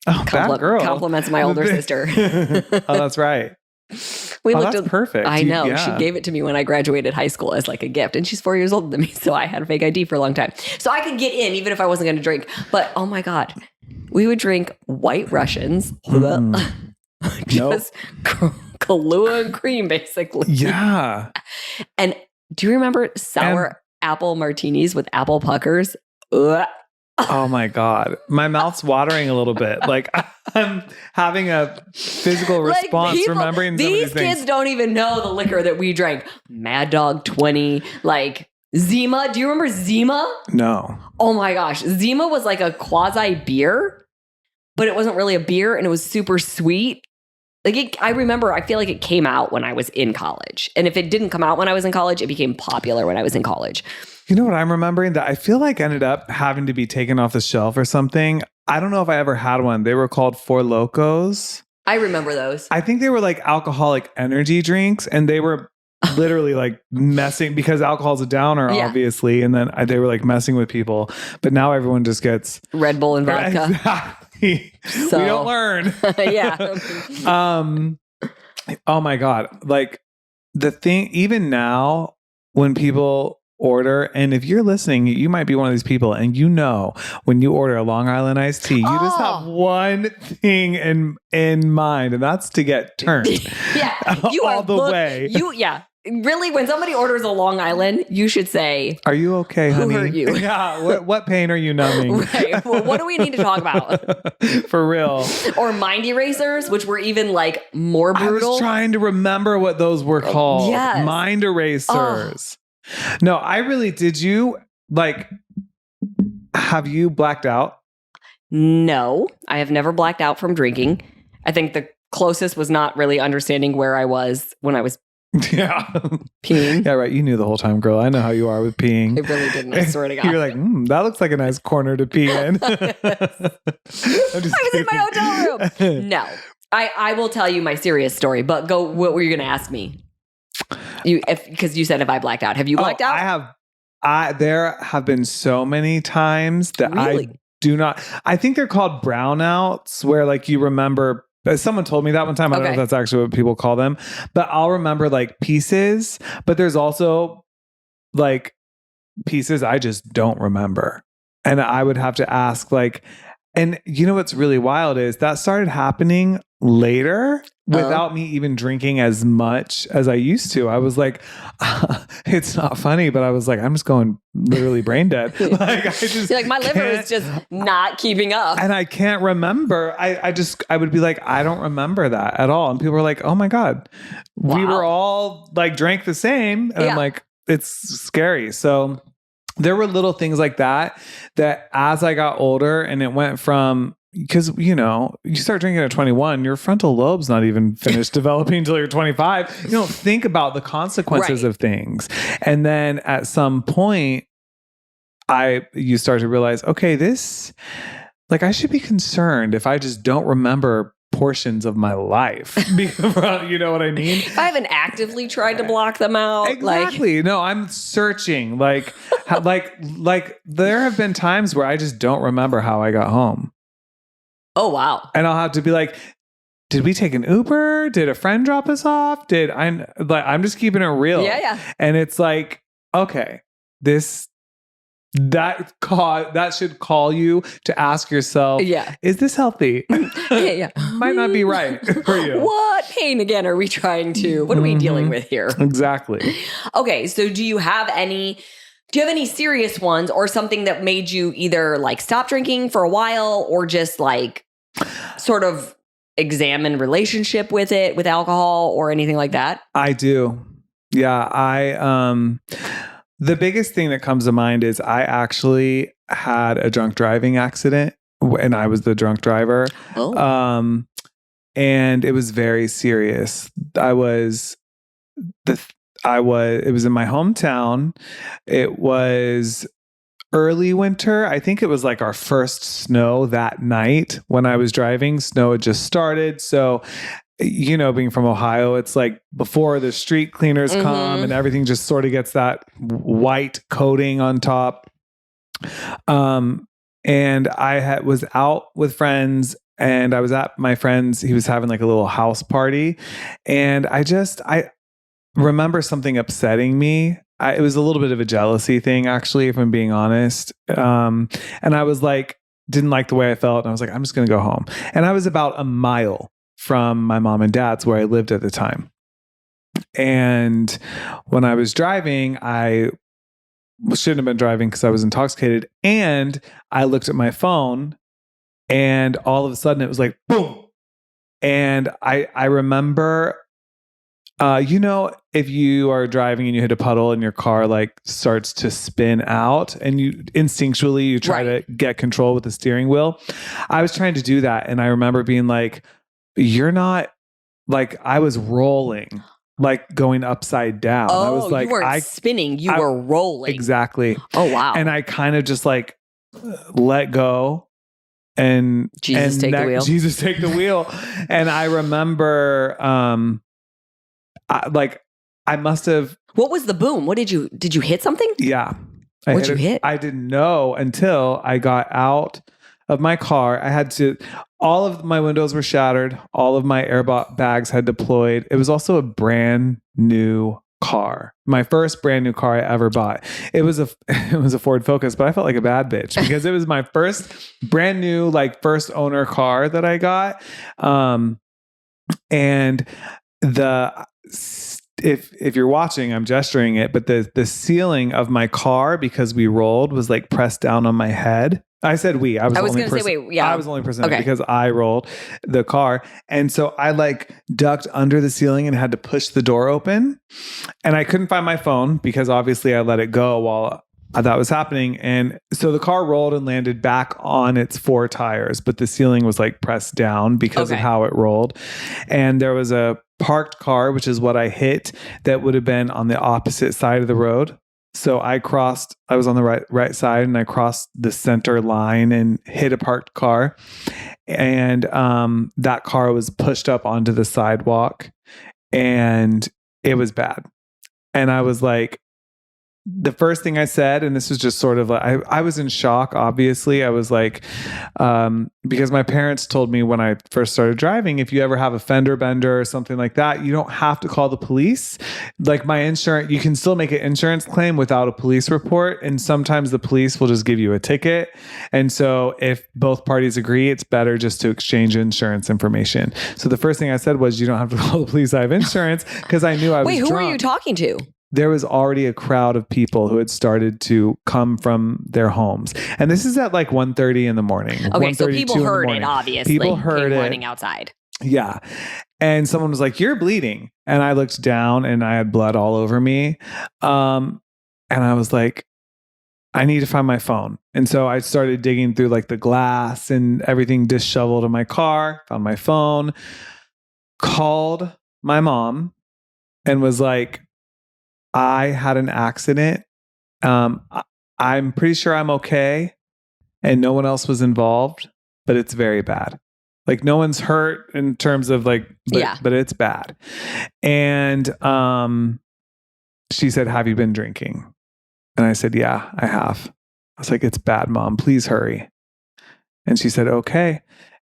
Oh, that girl. Compliments my older sister. Oh, that's right. That's perfect. I know. She gave it to me when I graduated high school as like a gift. And she's 4 years older than me. So I had a fake ID for a long time. So I could get in even if I wasn't going to drink. But oh my God, we would drink White Russians. Just Kahlua and cream, basically. Yeah. And do you remember sour apple martinis with apple puckers? Ugh. Oh my God. My mouth's watering a little bit. Like I'm having a physical response remembering some of these things. Kids don't even know the liquor that we drank. Mad Dog 20, like Zima. Do you remember Zima? No. Oh my gosh. Zima was like a quasi beer, but it wasn't really a beer and it was super sweet. Like I remember, I feel like it came out when I was in college. And if it didn't come out when I was in college, it became popular when I was in college. You know what I'm remembering? That I feel like ended up having to be taken off the shelf or something. I don't know if I ever had one. They were called Four Locos. I remember those. I think they were like alcoholic energy drinks and they were literally like messing because alcohol's a downer, obviously. And then they were like messing with people. But now everyone just gets Red Bull and vodka. Exactly. So, we don't learn. Yeah. Oh my God. Like the thing, even now when people order, and if you're listening, you might be one of these people, and you know when you order a Long Island iced tea, you just have one thing in mind, and that's to get turned. You all the way. Really, when somebody orders a Long Island, you should say, "Are you okay, honey? Who hurt you? Yeah. What pain are you numbing? Right. Well, what do we need to talk about? For real. Or mind erasers, which were even like more brutal. I was trying to remember what those were called. Yes. Mind erasers. No, I really, did you have you blacked out? No, I have never blacked out from drinking. I think the closest was not really understanding where I was when I was peeing. Yeah, right. You knew the whole time, girl. I know how you are with peeing. I really didn't. I swear to God. You're like, that looks like a nice corner to pee in. I was in my hotel room. No, I will tell you my serious story, but go, what were you going to ask me? Because you said, if I blacked out, have you blacked out? I have. There have been so many times that I do not. I think they're called brownouts, where like you remember. Someone told me that one time. I don't know if that's actually what people call them, but I'll remember like pieces. But there's also like pieces I just don't remember, and I would have to ask like. And you know what's really wild is that started happening later without me even drinking as much as I used to. I was like, it's not funny, but I was like, I'm just going literally brain dead. Like I just You're like, my liver is just not keeping up. And I can't remember. I would be like, I don't remember that at all. And people were like, oh my God, we were all like drank the same. And I'm like, it's scary. So there were little things like that as I got older and it went from, because, you know, you start drinking at 21, your frontal lobe's not even finished developing until you're 25. You don't think about the consequences of things. And then at some point, you start to realize, okay, I should be concerned if I just don't remember portions of my life. You know what I mean? I haven't actively tried to block them out. Exactly. No, I'm searching. Like there have been times where I just don't remember how I got home. Oh, wow. And I'll have to be like, did we take an Uber? Did a friend drop us off? I'm just keeping it real. Yeah. And it's like, okay, this that should call you to ask yourself, Yeah. is this healthy? Yeah. Might not be right for you. What pain again are we trying to, what are we dealing with here? Exactly. Okay, so do you have any serious ones or something that made you either like stop drinking for a while or just like sort of examine relationship with alcohol or anything like that? I do. Yeah. The biggest thing that comes to mind is I actually had a drunk driving accident and I was the drunk driver. Oh. And it was very serious. It was in my hometown. It was early winter. I think it was like our first snow that night when I was driving. Snow had just started. So, being from Ohio, it's like before the street cleaners come and everything just sort of gets that white coating on top. And I was out with friends and I was at my friend's, he was having like a little house party. And I remember something upsetting me. It was a little bit of a jealousy thing, actually, if I'm being honest. And I was like, didn't like the way I felt. And I was like, I'm just going to go home. And I was about a mile from my mom and dad's where I lived at the time. And when I was driving, I shouldn't have been driving because I was intoxicated. And I looked at my phone and all of a sudden it was like, boom. And I remember, if you are driving and you hit a puddle and your car like starts to spin out and you instinctually try to get control with the steering wheel. I was trying to do that. And I remember being like, you're not, like, I was rolling, like going upside down. I was like, you weren't spinning, you were rolling. Exactly. Oh, wow. And I kind of just like let go and Jesus, take the wheel. Jesus, take the wheel. And I remember, I must have. What was the boom? What did you hit something? Yeah. What'd you hit? I didn't know until I got out of my car. All of my windows were shattered. All of my airbags had deployed. It was also a brand new car. My first brand new car I ever bought. It was a Ford Focus, but I felt like a bad bitch because it was my first brand new, like first owner car that I got. And if you're watching, I'm gesturing it, but the ceiling of my car, because we rolled, was like pressed down on my head. I said we. I was the only person. I was the only person because I rolled the car, and so I like ducked under the ceiling and had to push the door open, and I couldn't find my phone because obviously I let it go while that was happening, and so the car rolled and landed back on its four tires, but the ceiling was like pressed down because of how it rolled, and there was a parked car, which is what I hit, that would have been on the opposite side of the road. So I was on the right side and I crossed the center line and hit a parked car. And that car was pushed up onto the sidewalk and it was bad. And I was like, the first thing I said, and this was just sort of like, I was in shock, obviously. I was like, because my parents told me when I first started driving, if you ever have a fender bender or something like that, you don't have to call the police. Like my insurance, you can still make an insurance claim without a police report. And sometimes the police will just give you a ticket. And so if both parties agree, it's better just to exchange insurance information. So the first thing I said was, you don't have to call the police. I have insurance, because I knew I was Wait, who drunk. were you talking to? There was already a crowd of people who had started to come from their homes. And this is at like 1:30 in the morning. Okay, so people heard it, obviously. People heard it. Running outside. Yeah. And someone was like, you're bleeding. And I looked down and I had blood all over me. And I was like, I need to find my phone. And so I started digging through like the glass and everything disheveled in my car, found my phone, called my mom and was like, I had an accident. I'm pretty sure I'm okay. And no one else was involved, but it's very bad. Like no one's hurt in terms of like, but it's bad. And she said, have you been drinking? And I said, yeah, I have. I was like, it's bad, Mom. Please hurry. And she said, okay.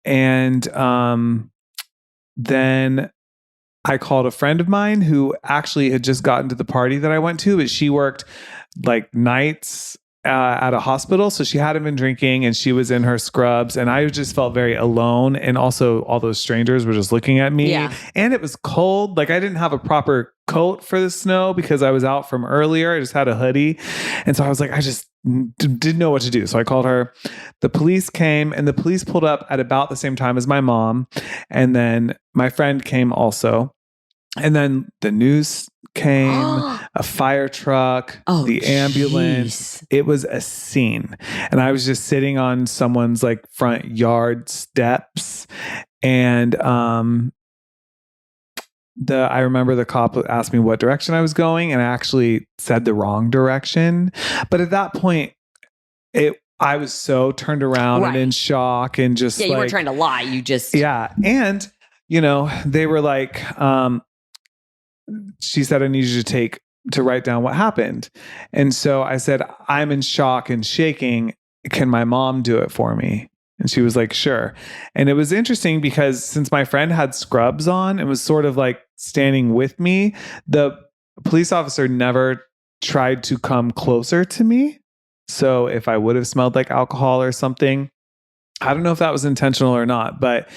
And then I called a friend of mine who actually had just gotten to the party that I went to, but she worked like nights at a hospital. So she hadn't been drinking and she was in her scrubs. And I just felt very alone. And also all those strangers were just looking at me. Yeah. And it was cold. Like I didn't have a proper coat for the snow because I was out from earlier. I just had a hoodie. And so I was like, I just didn't know what to do. So I called her. The police came and the police pulled up at about the same time as my mom. And then my friend came also. And then the news came, a fire truck, the ambulance. It was a scene. And I was just sitting on someone's like front yard steps. And I remember the cop asked me what direction I was going, and I actually said the wrong direction. But at that point, I was so turned around and in shock and just you weren't trying to lie. You just And they were like, she said, I need you to write down what happened. And so I said, I'm in shock and shaking. Can my mom do it for me? And she was like, sure. And it was interesting because since my friend had scrubs on and was sort of like standing with me, the police officer never tried to come closer to me. So if I would have smelled like alcohol or something, I don't know if that was intentional or not. But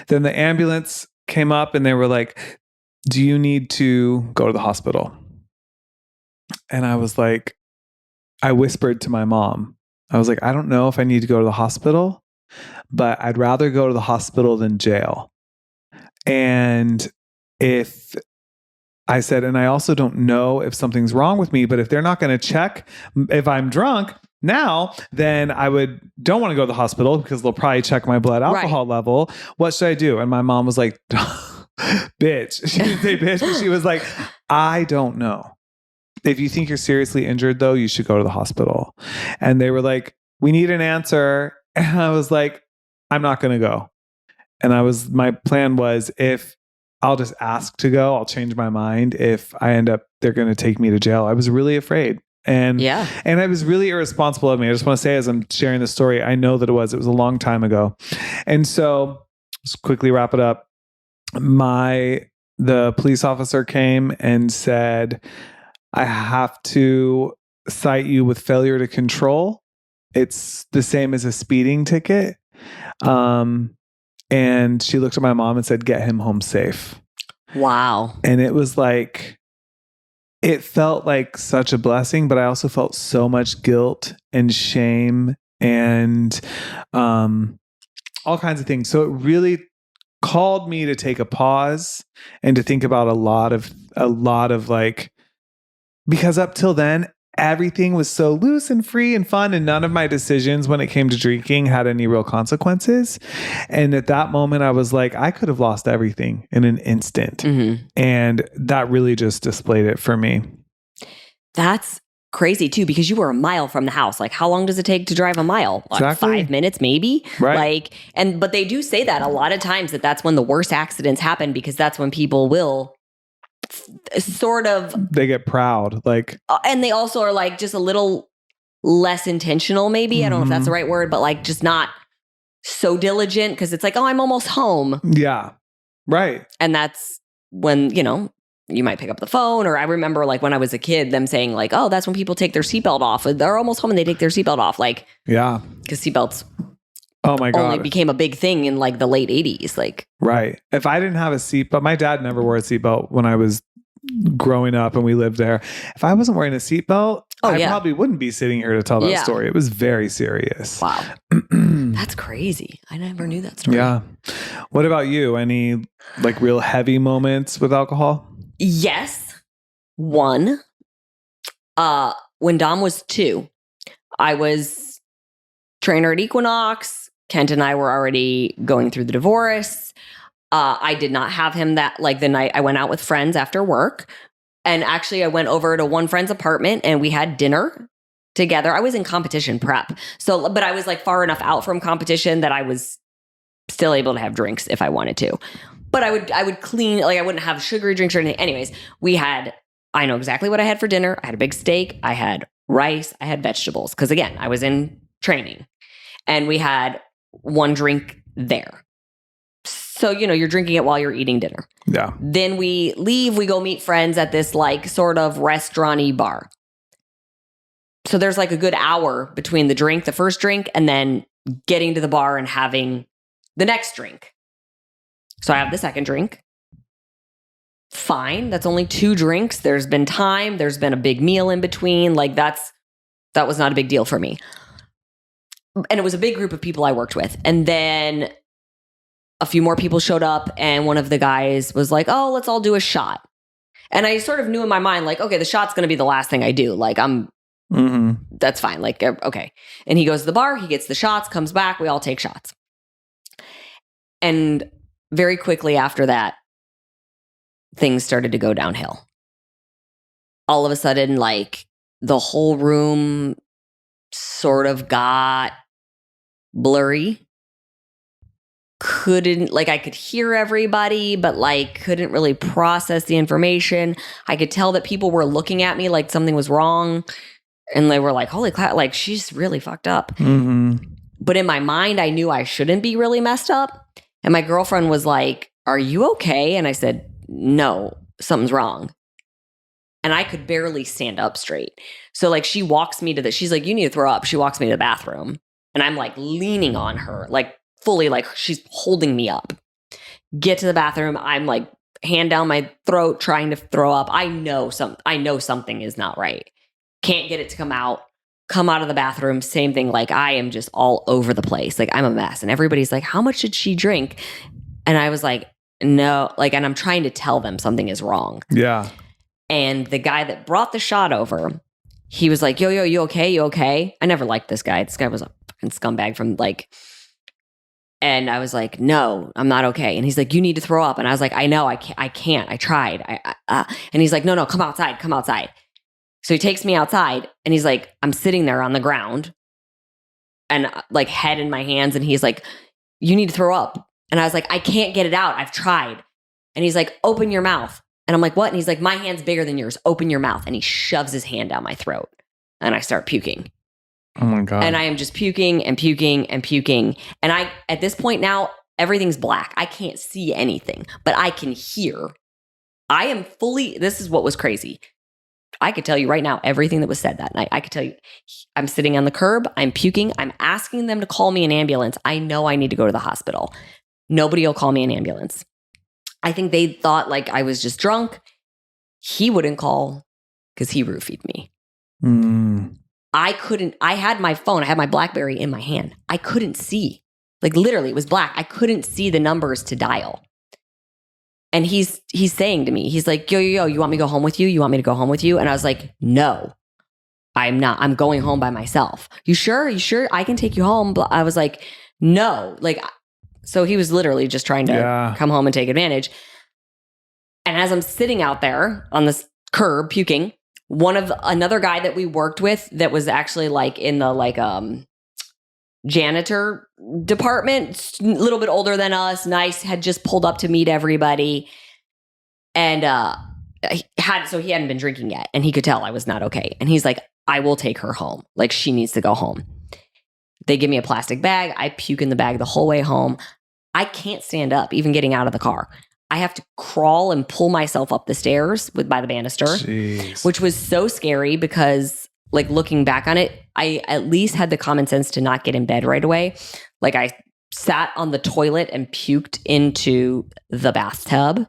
then the ambulance came up and they were like, do you need to go to the hospital? And I was like, I whispered to my mom. I was like, I don't know if I need to go to the hospital, but I'd rather go to the hospital than jail. And I said, and I also don't know if something's wrong with me, but if they're not going to check if I'm drunk now, then don't want to go to the hospital because they'll probably check my blood alcohol level. What should I do? And my mom was like, bitch. She didn't say bitch, but she was like, I don't know. If you think you're seriously injured, though, you should go to the hospital. And they were like, we need an answer. And I was like, I'm not going to go. And my plan was, if I'll just ask to go, I'll change my mind. If I end up, they're going to take me to jail. I was really afraid. And it was really irresponsible of me. I just want to say, as I'm sharing the story, I know that it was a long time ago. And so just quickly wrap it up. The police officer came and said, I have to cite you with failure to control. It's the same as a speeding ticket. And she looked at my mom and said, get him home safe. Wow. And it was like, it felt like such a blessing, but I also felt so much guilt and shame and all kinds of things. So it really called me to take a pause and to think about a lot of like, because up till then, everything was so loose and free and fun, and none of my decisions when it came to drinking had any real consequences. And at that moment, I was like, I could have lost everything in an instant. Mm-hmm. And that really just displayed it for me. That's crazy too, because you were a mile from the house. Like, how long does it take to drive a mile? Exactly. 5 minutes, maybe. Right. But they do say that a lot of times that's when the worst accidents happen, because that's when people will sort of, they get proud, like, and they also are like just a little less intentional, maybe. I don't know if that's the right word, but like just not so diligent, because it's like, oh, I'm almost home. Yeah. Right. And that's when, you might pick up the phone. Or I remember like when I was a kid, them saying like, oh, that's when people take their seatbelt off. They're almost home and they take their seatbelt off. Like, yeah, because seatbelts oh my God, only became a big thing in like the late 80s. Like, right. If I didn't have a seatbelt, my dad never wore a seatbelt when I was growing up and we lived there. If I wasn't wearing a seatbelt, I probably wouldn't be sitting here to tell that story. It was very serious. Wow. That's crazy. I never knew that story. Yeah. What about you? Any like real heavy moments with alcohol? Yes. One, when Dom was 2, I was trainer at Equinox. Kent and I were already going through the divorce. I did not have him the night I went out with friends after work. And actually I went over to one friend's apartment and we had dinner together. I was in competition prep. So, but I was like far enough out from competition that I was still able to have drinks if I wanted to. But I would clean, like I wouldn't have sugary drinks or anything. Anyways, I know exactly what I had for dinner. I had a big steak. I had rice. I had vegetables. Because again, I was in training. And we had one drink there. So, you're drinking it while you're eating dinner. Yeah. Then we leave, we go meet friends at this like sort of restaurant-y bar. So there's like a good hour between the first drink, and then getting to the bar and having the next drink. So I have the second drink. Fine. That's only 2 drinks. There's been time. There's been a big meal in between. Like that was not a big deal for me. And it was a big group of people I worked with. And then a few more people showed up, and one of the guys was like, oh, let's all do a shot. And I sort of knew in my mind, like, okay, the shot's going to be the last thing I do. Like that's fine. Like, okay. And he goes to the bar, he gets the shots, comes back, we all take shots. And very quickly after that, things started to go downhill. All of a sudden, like, the whole room sort of got blurry. I could hear everybody, but like couldn't really process the information. I could tell that people were looking at me like something was wrong. And they were like, holy crap, like she's really fucked up. But in my mind, I knew I shouldn't be really messed up. And my girlfriend was like, are you okay? And I said, no, something's wrong. And I could barely stand up straight. So like she walks me she's like, you need to throw up. She walks me to the bathroom. And I'm like leaning on her, like fully, like she's holding me up. Get to the bathroom. I'm like hand down my throat, trying to throw up. I know something is not right. Can't get it to come out. Come out of the bathroom. Same thing. Like I am just all over the place. Like I'm a mess. And everybody's like, how much did she drink? And I was like, no, like, and I'm trying to tell them something is wrong. Yeah. And the guy that brought the shot over, he was like, yo, you okay? You okay? I never liked this guy. This guy was a fucking scumbag from like, and I was like, no, I'm not okay. And he's like, you need to throw up. And I was like, I know, I can't. I tried. And he's like, no, come outside. So he takes me outside and he's like, I'm sitting there on the ground and like head in my hands. And he's like, you need to throw up. And I was like, I can't get it out. I've tried. And he's like, open your mouth. And I'm like, what? And he's like, my hand's bigger than yours. Open your mouth. And he shoves his hand down my throat. And I start puking. Oh my God. And I am just puking and puking and puking. And at this point now, everything's black. I can't see anything, but I can hear. This is what was crazy. I could tell you right now everything that was said that night. I could tell you, I'm sitting on the curb. I'm puking. I'm asking them to call me an ambulance. I know I need to go to the hospital. Nobody will call me an ambulance. I think they thought like I was just drunk. He wouldn't call because he roofied me. I had my phone, I had my BlackBerry in my hand. I couldn't see. Like literally, it was black. I couldn't see the numbers to dial. And he's saying to me, he's like, yo, you want me to go home with you? You want me to go home with you? And I was like, no, I'm not. I'm going home by myself. You sure? I can take you home. But I was like, no. Like, so he was literally just trying to come home and take advantage. And as I'm sitting out there on this curb puking, another guy that we worked with that was actually like in the janitor department, a little bit older than us, nice, had just pulled up to meet everybody. And he hadn't been drinking yet. And he could tell I was not okay. And he's like, I will take her home. Like she needs to go home. They give me a plastic bag. I puke in the bag the whole way home. I can't stand up, even getting out of the car. I have to crawl and pull myself up the stairs by the banister, Jeez. Which was so scary because like looking back on it, I at least had the common sense to not get in bed right away. Like I sat on the toilet and puked into the bathtub.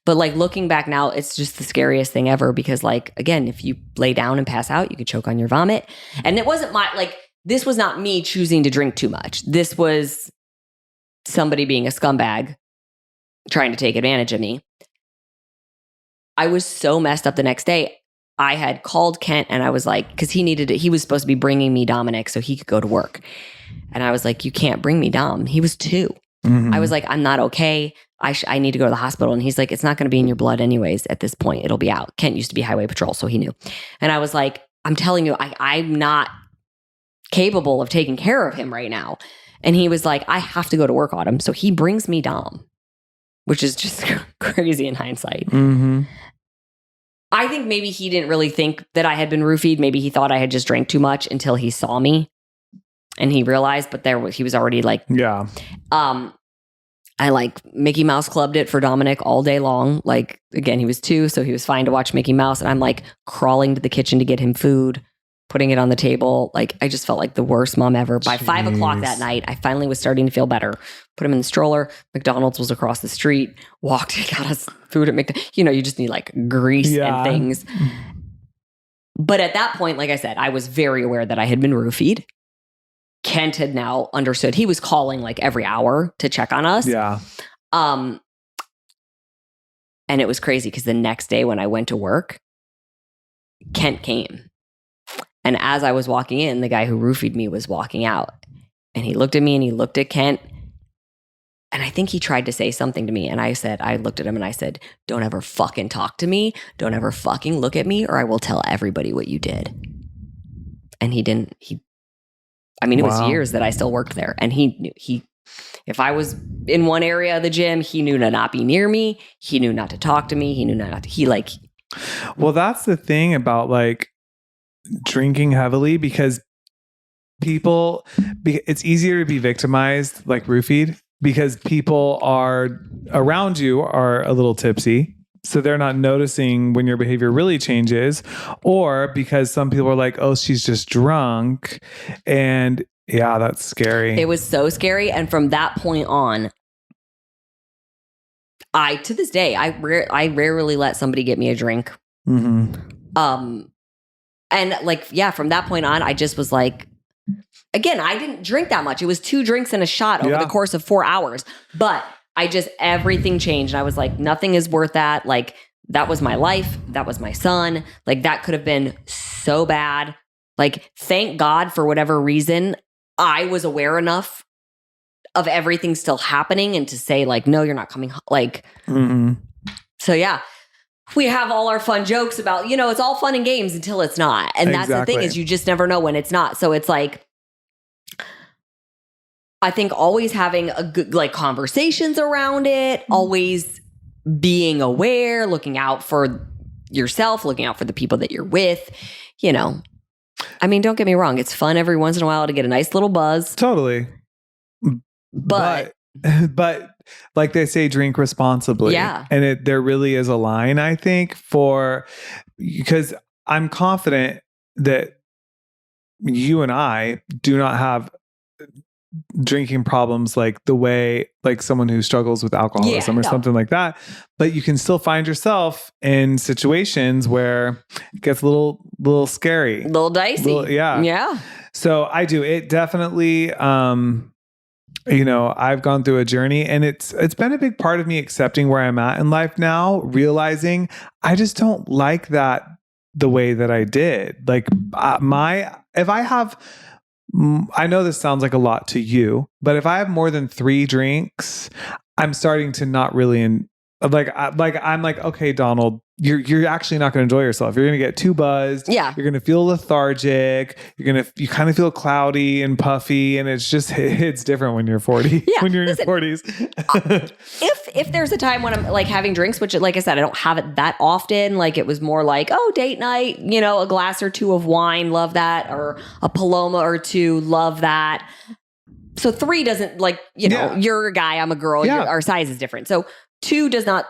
But like looking back now, it's just the scariest thing ever because like, again, if you lay down and pass out, you could choke on your vomit. And it wasn't this was not me choosing to drink too much. This was somebody being a scumbag trying to take advantage of me. I was so messed up the next day. I had called Kent and I was like, because he was supposed to be bringing me Dominic so he could go to work. And I was like, you can't bring me Dom. He was 2. Mm-hmm. I was like, I'm not okay. I need to go to the hospital. And he's like, it's not going to be in your blood anyways at this point. It'll be out. Kent used to be highway patrol, so he knew. And I was like, I'm telling you, I'm not capable of taking care of him right now. And he was like, I have to go to work, Autumn. So he brings me Dom, which is just crazy in hindsight. Mm-hmm. I think maybe he didn't really think that I had been roofied. Maybe he thought I had just drank too much until he saw me and he realized, but he was already like, yeah. I like Mickey Mouse clubbed it for Dominic all day long. Like, again, he was 2, so he was fine to watch Mickey Mouse. And I'm like crawling to the kitchen to get him food, putting it on the table. Like, I just felt like the worst mom ever. By 5 o'clock that night, I finally was starting to feel better. Put him in the stroller. McDonald's was across the street. Walked, got us food at McDonald's. You just need like grease and things. But at that point, like I said, I was very aware that I had been roofied. Kent had now understood. He was calling like every hour to check on us. Yeah. And it was crazy because the next day when I went to work, Kent came. And as I was walking in, the guy who roofied me was walking out. And he looked at me and he looked at Kent. And I think he tried to say something to me. And I looked at him and I said, don't ever fucking talk to me. Don't ever fucking look at me or I will tell everybody what you did. And he didn't. It was years that I still worked there. And he knew, if I was in one area of the gym, he knew to not be near me. He knew not to talk to me. He knew not to, Well, that's the thing about like drinking heavily because it's easier to be victimized, like roofied, because people are around you are a little tipsy. So they're not noticing when your behavior really changes, or because some people are like, oh, she's just drunk. And yeah, that's scary. It was so scary. And from that point on, to this day, I rarely let somebody get me a drink. Mm-hmm. And from that point on, I just was like, again, I didn't drink that much. It was 2 drinks and a shot over the course of 4 hours. But everything changed. And I was like, nothing is worth that. Like, that was my life. That was my son. Like, that could have been so bad. Like, thank God for whatever reason, I was aware enough of everything still happening and to say like, no, you're not coming home. Like, So yeah. We have all our fun jokes about, it's all fun and games until it's not. And that's the thing is you just never know when it's not. So it's like, I think always having a good, conversations around it, always being aware, looking out for yourself, looking out for the people that you're with, don't get me wrong. It's fun every once in a while to get a nice little buzz. Totally. But like they say, drink responsibly. Yeah. And there really is a line, I think, because I'm confident that you and I do not have drinking problems like the way like someone who struggles with alcoholism or something like that. But you can still find yourself in situations where it gets a little scary. A little dicey. Yeah. So I do. It definitely I've gone through a journey and it's been a big part of me accepting where I'm at in life now, realizing I just don't like that the way that I did. Like I know this sounds like a lot to you, but if I have more than 3 drinks, I'm starting to not really I'm like, okay, Donald, you're actually not going to enjoy yourself. You're going to get too buzzed. Yeah. You're going to feel lethargic. You kind of feel cloudy and puffy. And it's different when you're 40, when you're in your 40s. If there's a time when I'm like having drinks, which like I said, I don't have it that often. Like it was more like, oh, date night, a glass or 2 of wine. Love that. Or a Paloma or 2. Love that. So 3 doesn't you're a guy, I'm a girl. Our size is different. So 2 does not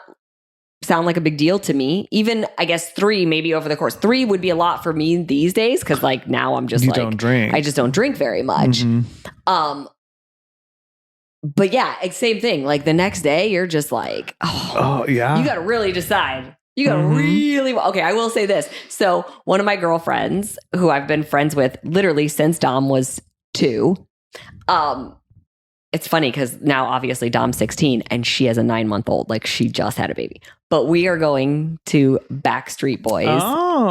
sound like a big deal to me. Even I guess 3, maybe over the course. 3 would be a lot for me these days because like now I'm just don't drink. I just don't drink very much. Mm-hmm. But yeah, same thing. Like the next day, you're just like, oh yeah, you got to really decide. You got to really. Okay, I will say this. So one of my girlfriends, who I've been friends with literally since Dom was 2. It's funny because now obviously Dom's 16 and she has a 9-month-old. Like she just had a baby. But we are going to Backstreet Boys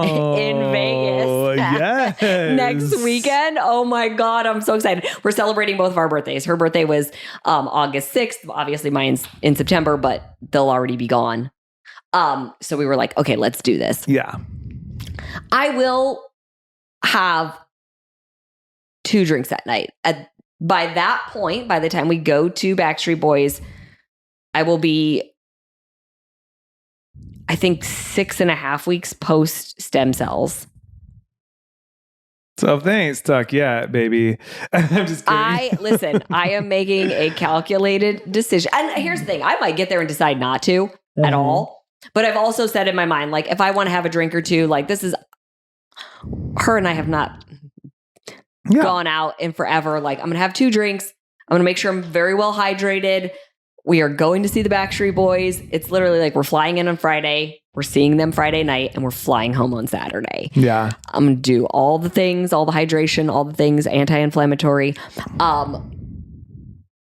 in Vegas next weekend. Oh my God, I'm so excited. We're celebrating both of our birthdays. Her birthday was August 6th. Obviously mine's in September, but they'll already be gone. So we were like, okay, let's do this. Yeah. I will have 2 drinks at night. By that point, by the time we go to Backstreet Boys, I will be, I think, 6.5 weeks post stem cells. So if they ain't stuck yet, baby. I'm just kidding. I am making a calculated decision. And here's the thing. I might get there and decide not to at all. But I've also said in my mind, like, if I want to have a drink or 2, like this is her and I have not gone out in forever. Like, I'm going to have 2 drinks. I'm going to make sure I'm very well hydrated. We are going to see the Backstreet Boys. It's literally like we're flying in on Friday. We're seeing them Friday night and we're flying home on Saturday. Yeah. I'm going to do all the things, all the hydration, all the things, anti-inflammatory.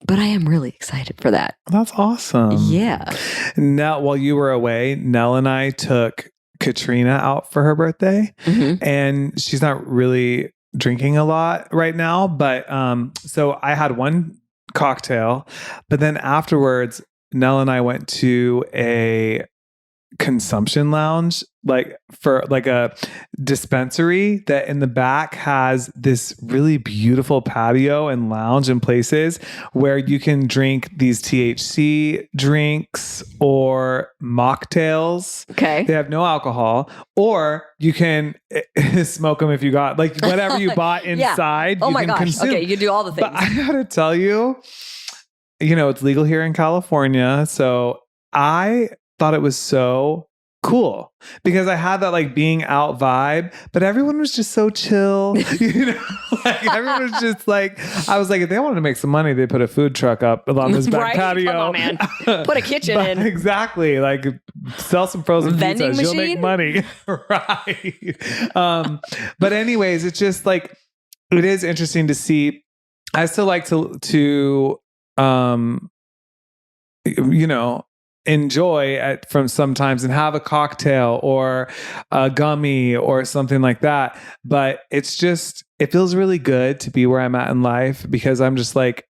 But I am really excited for that. That's awesome. Yeah. Now, while you were away, Nell and I took Katrina out for her birthday, and she's not really drinking a lot right now. But so I had one cocktail, but then afterwards, Nell and I went to a consumption lounge, like for like a dispensary that in the back has this really beautiful patio and lounge and places where you can drink these THC drinks or mocktails. Okay. They have no alcohol, or you can smoke them if you got like whatever you bought inside. Oh you my can gosh. consume. Okay. You can do all the things. But I gotta tell you, it's legal here in California. So I thought it was so cool because I had that like being out vibe, but everyone was just so chill. Like everyone was just like, I was like, if they wanted to make some money, they put a food truck up along this back Right? patio. Come on, man. Put a kitchen in. Exactly. Like sell some frozen Vending pizzas. You'll make machine? money. Right. But anyways, it's just like, it is interesting to see. I still like to enjoy from sometimes and have a cocktail or a gummy or something like that. But it feels really good to be where I'm at in life because I'm just like,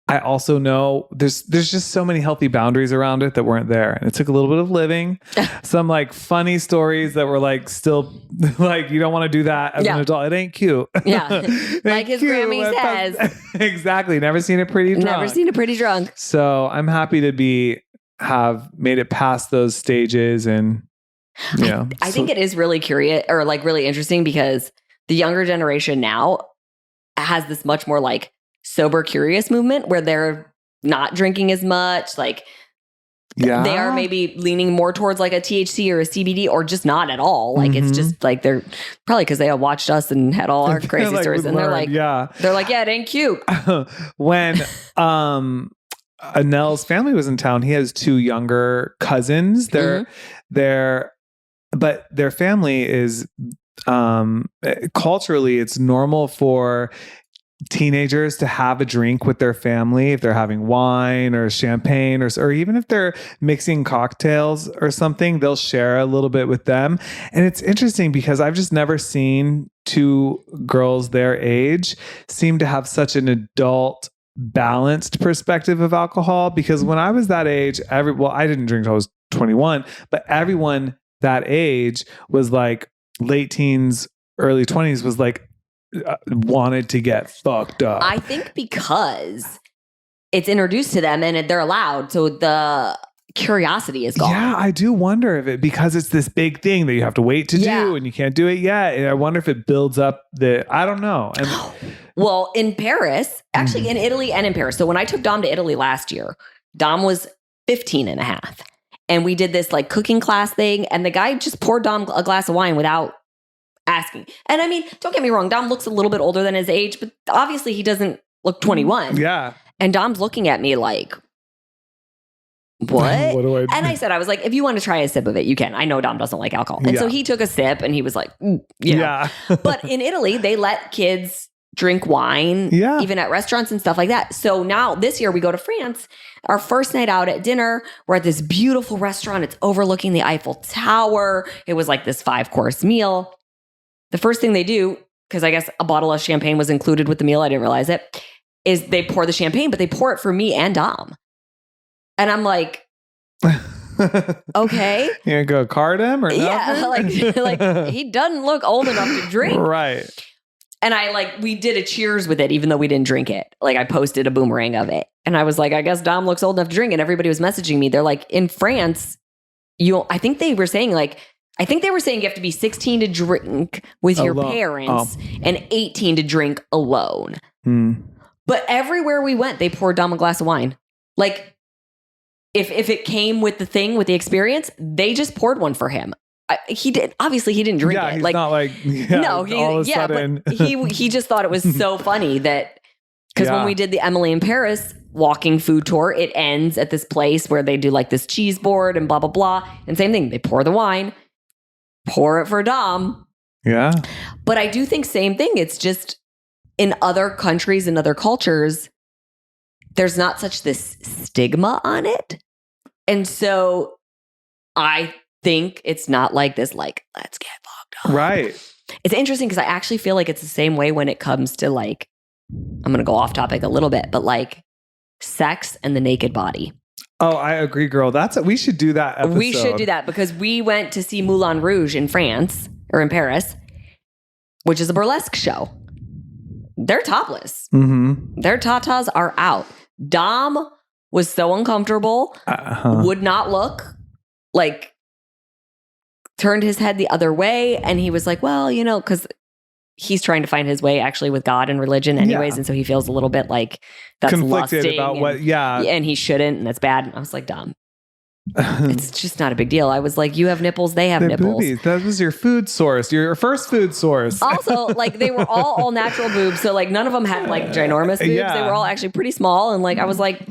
I also know there's just so many healthy boundaries around it that weren't there. And it took a little bit of living, some like funny stories that were like still like, you don't want to do that as an adult. It ain't cute. Yeah. Like his Grammy says. Exactly. Never seen a pretty drunk. Never seen a pretty drunk. So I'm happy to have made it past those stages. And I think it is really curious or like really interesting because the younger generation now has this much more like sober curious movement where they're not drinking as much. Like they are maybe leaning more towards like a THC or a CBD or just not at all. Like it's just like they're probably because they have watched us and had all our crazy like stories and they're like, it ain't cute. When Nell's family was in town, he has 2 younger cousins. But their family is culturally, it's normal for teenagers to have a drink with their family if they're having wine or champagne or even if they're mixing cocktails or something, they'll share a little bit with them. And it's interesting because I've just never seen 2 girls their age seem to have such an adult balanced perspective of alcohol, because when I was that age, I didn't drink until I was 21, but everyone that age was like late teens, early 20s was like wanted to get fucked up. I think because it's introduced to them and they're allowed, so the curiosity is gone. Yeah, I do wonder if because it's this big thing that you have to wait to do and you can't do it yet. And I wonder if it builds up I don't know. And well, in Paris, actually in Italy and in Paris. So when I took Dom to Italy last year, Dom was 15 and a half. And we did this like cooking class thing. And the guy just poured Dom a glass of wine without asking. And I mean, don't get me wrong. Dom looks a little bit older than his age, but obviously he doesn't look 21. Yeah. And Dom's looking at me like, what? What do I do? And I said, I was like, if you want to try a sip of it, you can. I know Dom doesn't like alcohol. And so he took a sip and he was like, yeah. But in Italy, they let kids drink wine, even at restaurants and stuff like that. So now this year we go to France. Our first night out at dinner, we're at this beautiful restaurant. It's overlooking the Eiffel Tower. It was like this 5-course meal. The first thing they do, because I guess a bottle of champagne was included with the meal, I didn't realize it, is they pour the champagne, but they pour it for me and Dom. And I'm like, okay. You gonna go card him or nothing? Yeah, like he doesn't look old enough to drink. Right. And we did a cheers with it, even though we didn't drink it. Like I posted a boomerang of it. And I was like, I guess Dom looks old enough to drink. And everybody was messaging me. They're like, in France, I think they were saying you have to be 16 to drink with your parents and 18 to drink alone. But everywhere we went, they poured Dom a glass of wine. Like if it came with the thing, with the experience, they just poured one for him. he did. Obviously, he didn't drink Yeah, it. he's Like, not like, yeah, no, all of a sudden. but he just thought it was so funny that because when Yeah. we did the Emily in Paris walking food tour, it ends at this place where they do like this cheese board and blah blah blah, and same thing. They pour the wine, pour it for Dom. Yeah. But I do think same thing. It's just in other countries and other cultures, there's not such this stigma on it. And so I think it's not like this, like, let's get fucked up. Right. It's interesting because I actually feel like it's the same way when it comes to like, I'm going to go off topic a little bit, but like sex and the naked body. Oh, I agree, girl. We should do that episode. We should do that because we went to see Moulin Rouge in France or in Paris, which is a burlesque show. They're topless. Mm-hmm. Their tatas are out. Dom was so uncomfortable, would not look, like turned his head the other way. And he was like, well, you know, because he's trying to find his way actually with God and religion anyways. Yeah. And so he feels a little bit like that's Conflicted lusting about what, yeah. and he shouldn't. And that's bad. And I was like, Dom, it's just not a big deal. I was like, you have nipples, they have They're nipples. boobies. That was your food source, your first food source. Also, like they were all natural boobs. So like none of them had like ginormous boobs. Yeah. They were all actually pretty small. And like I was like,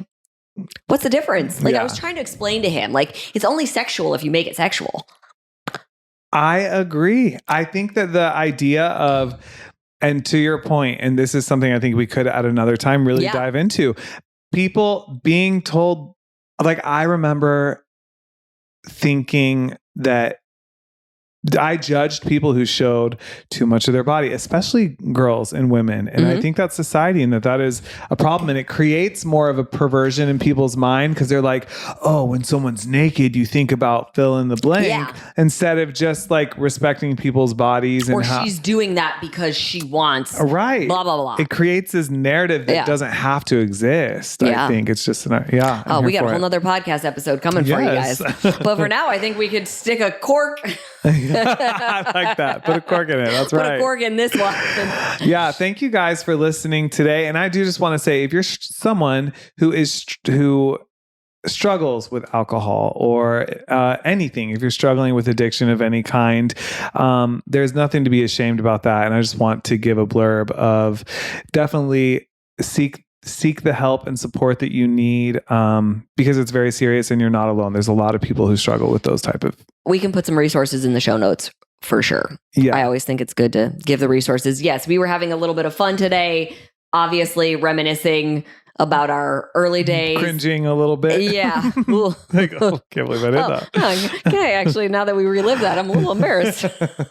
what's the difference? Like Yeah. I was trying to explain to him, like it's only sexual if you make it sexual. I agree. I think that the idea of, and to your point, and this is something I think we could at another time really Yeah. dive into, people being told, like I remember thinking that I judged people who showed too much of their body, especially girls and women. And I think that's society and that is a problem. And it creates more of a perversion in people's mind because they're like, oh, when someone's naked, you think about fill in the blank Yeah. instead of just like respecting people's bodies. Or And how, she's doing that because she wants right. blah, blah, blah. It creates this narrative that Yeah. doesn't have to exist. Yeah. I think it's just, yeah. Oh, I'm we here got a for whole it. nother podcast episode coming for you Yes. guys. But for now, I think we could stick a cork. I like that. Put a cork in it. That's Put right. a cork in this one. Yeah, thank you guys for listening today. And I do just want to say, if you're someone who struggles with alcohol or anything, if you're struggling with addiction of any kind, there's nothing to be ashamed about that. And I just want to give a blurb of definitely seek the help and support that you need, because it's very serious and you're not alone. There's a lot of people who struggle with those type of. We can put some resources in the show notes for sure. Yeah. I always think it's good to give the resources. Yes, we were having a little bit of fun today, obviously reminiscing about our early days. Cringing a little bit. Yeah. Ooh. Like, oh, can't believe I did that. Okay, actually, now that we relive that, I'm a little embarrassed.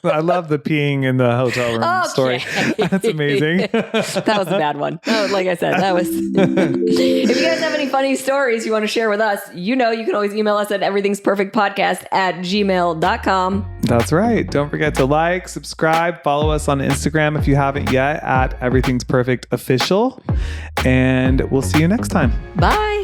I love the peeing in the hotel room story. That's amazing. That was a bad one. Oh, like I said, that was. If you guys have any funny stories you want to share with us, you can always email us at everythingsperfectpodcast@gmail.com. That's right. Don't forget to like, subscribe, follow us on Instagram if you haven't yet at Everything's Perfect Official. And we'll see you next time. Bye.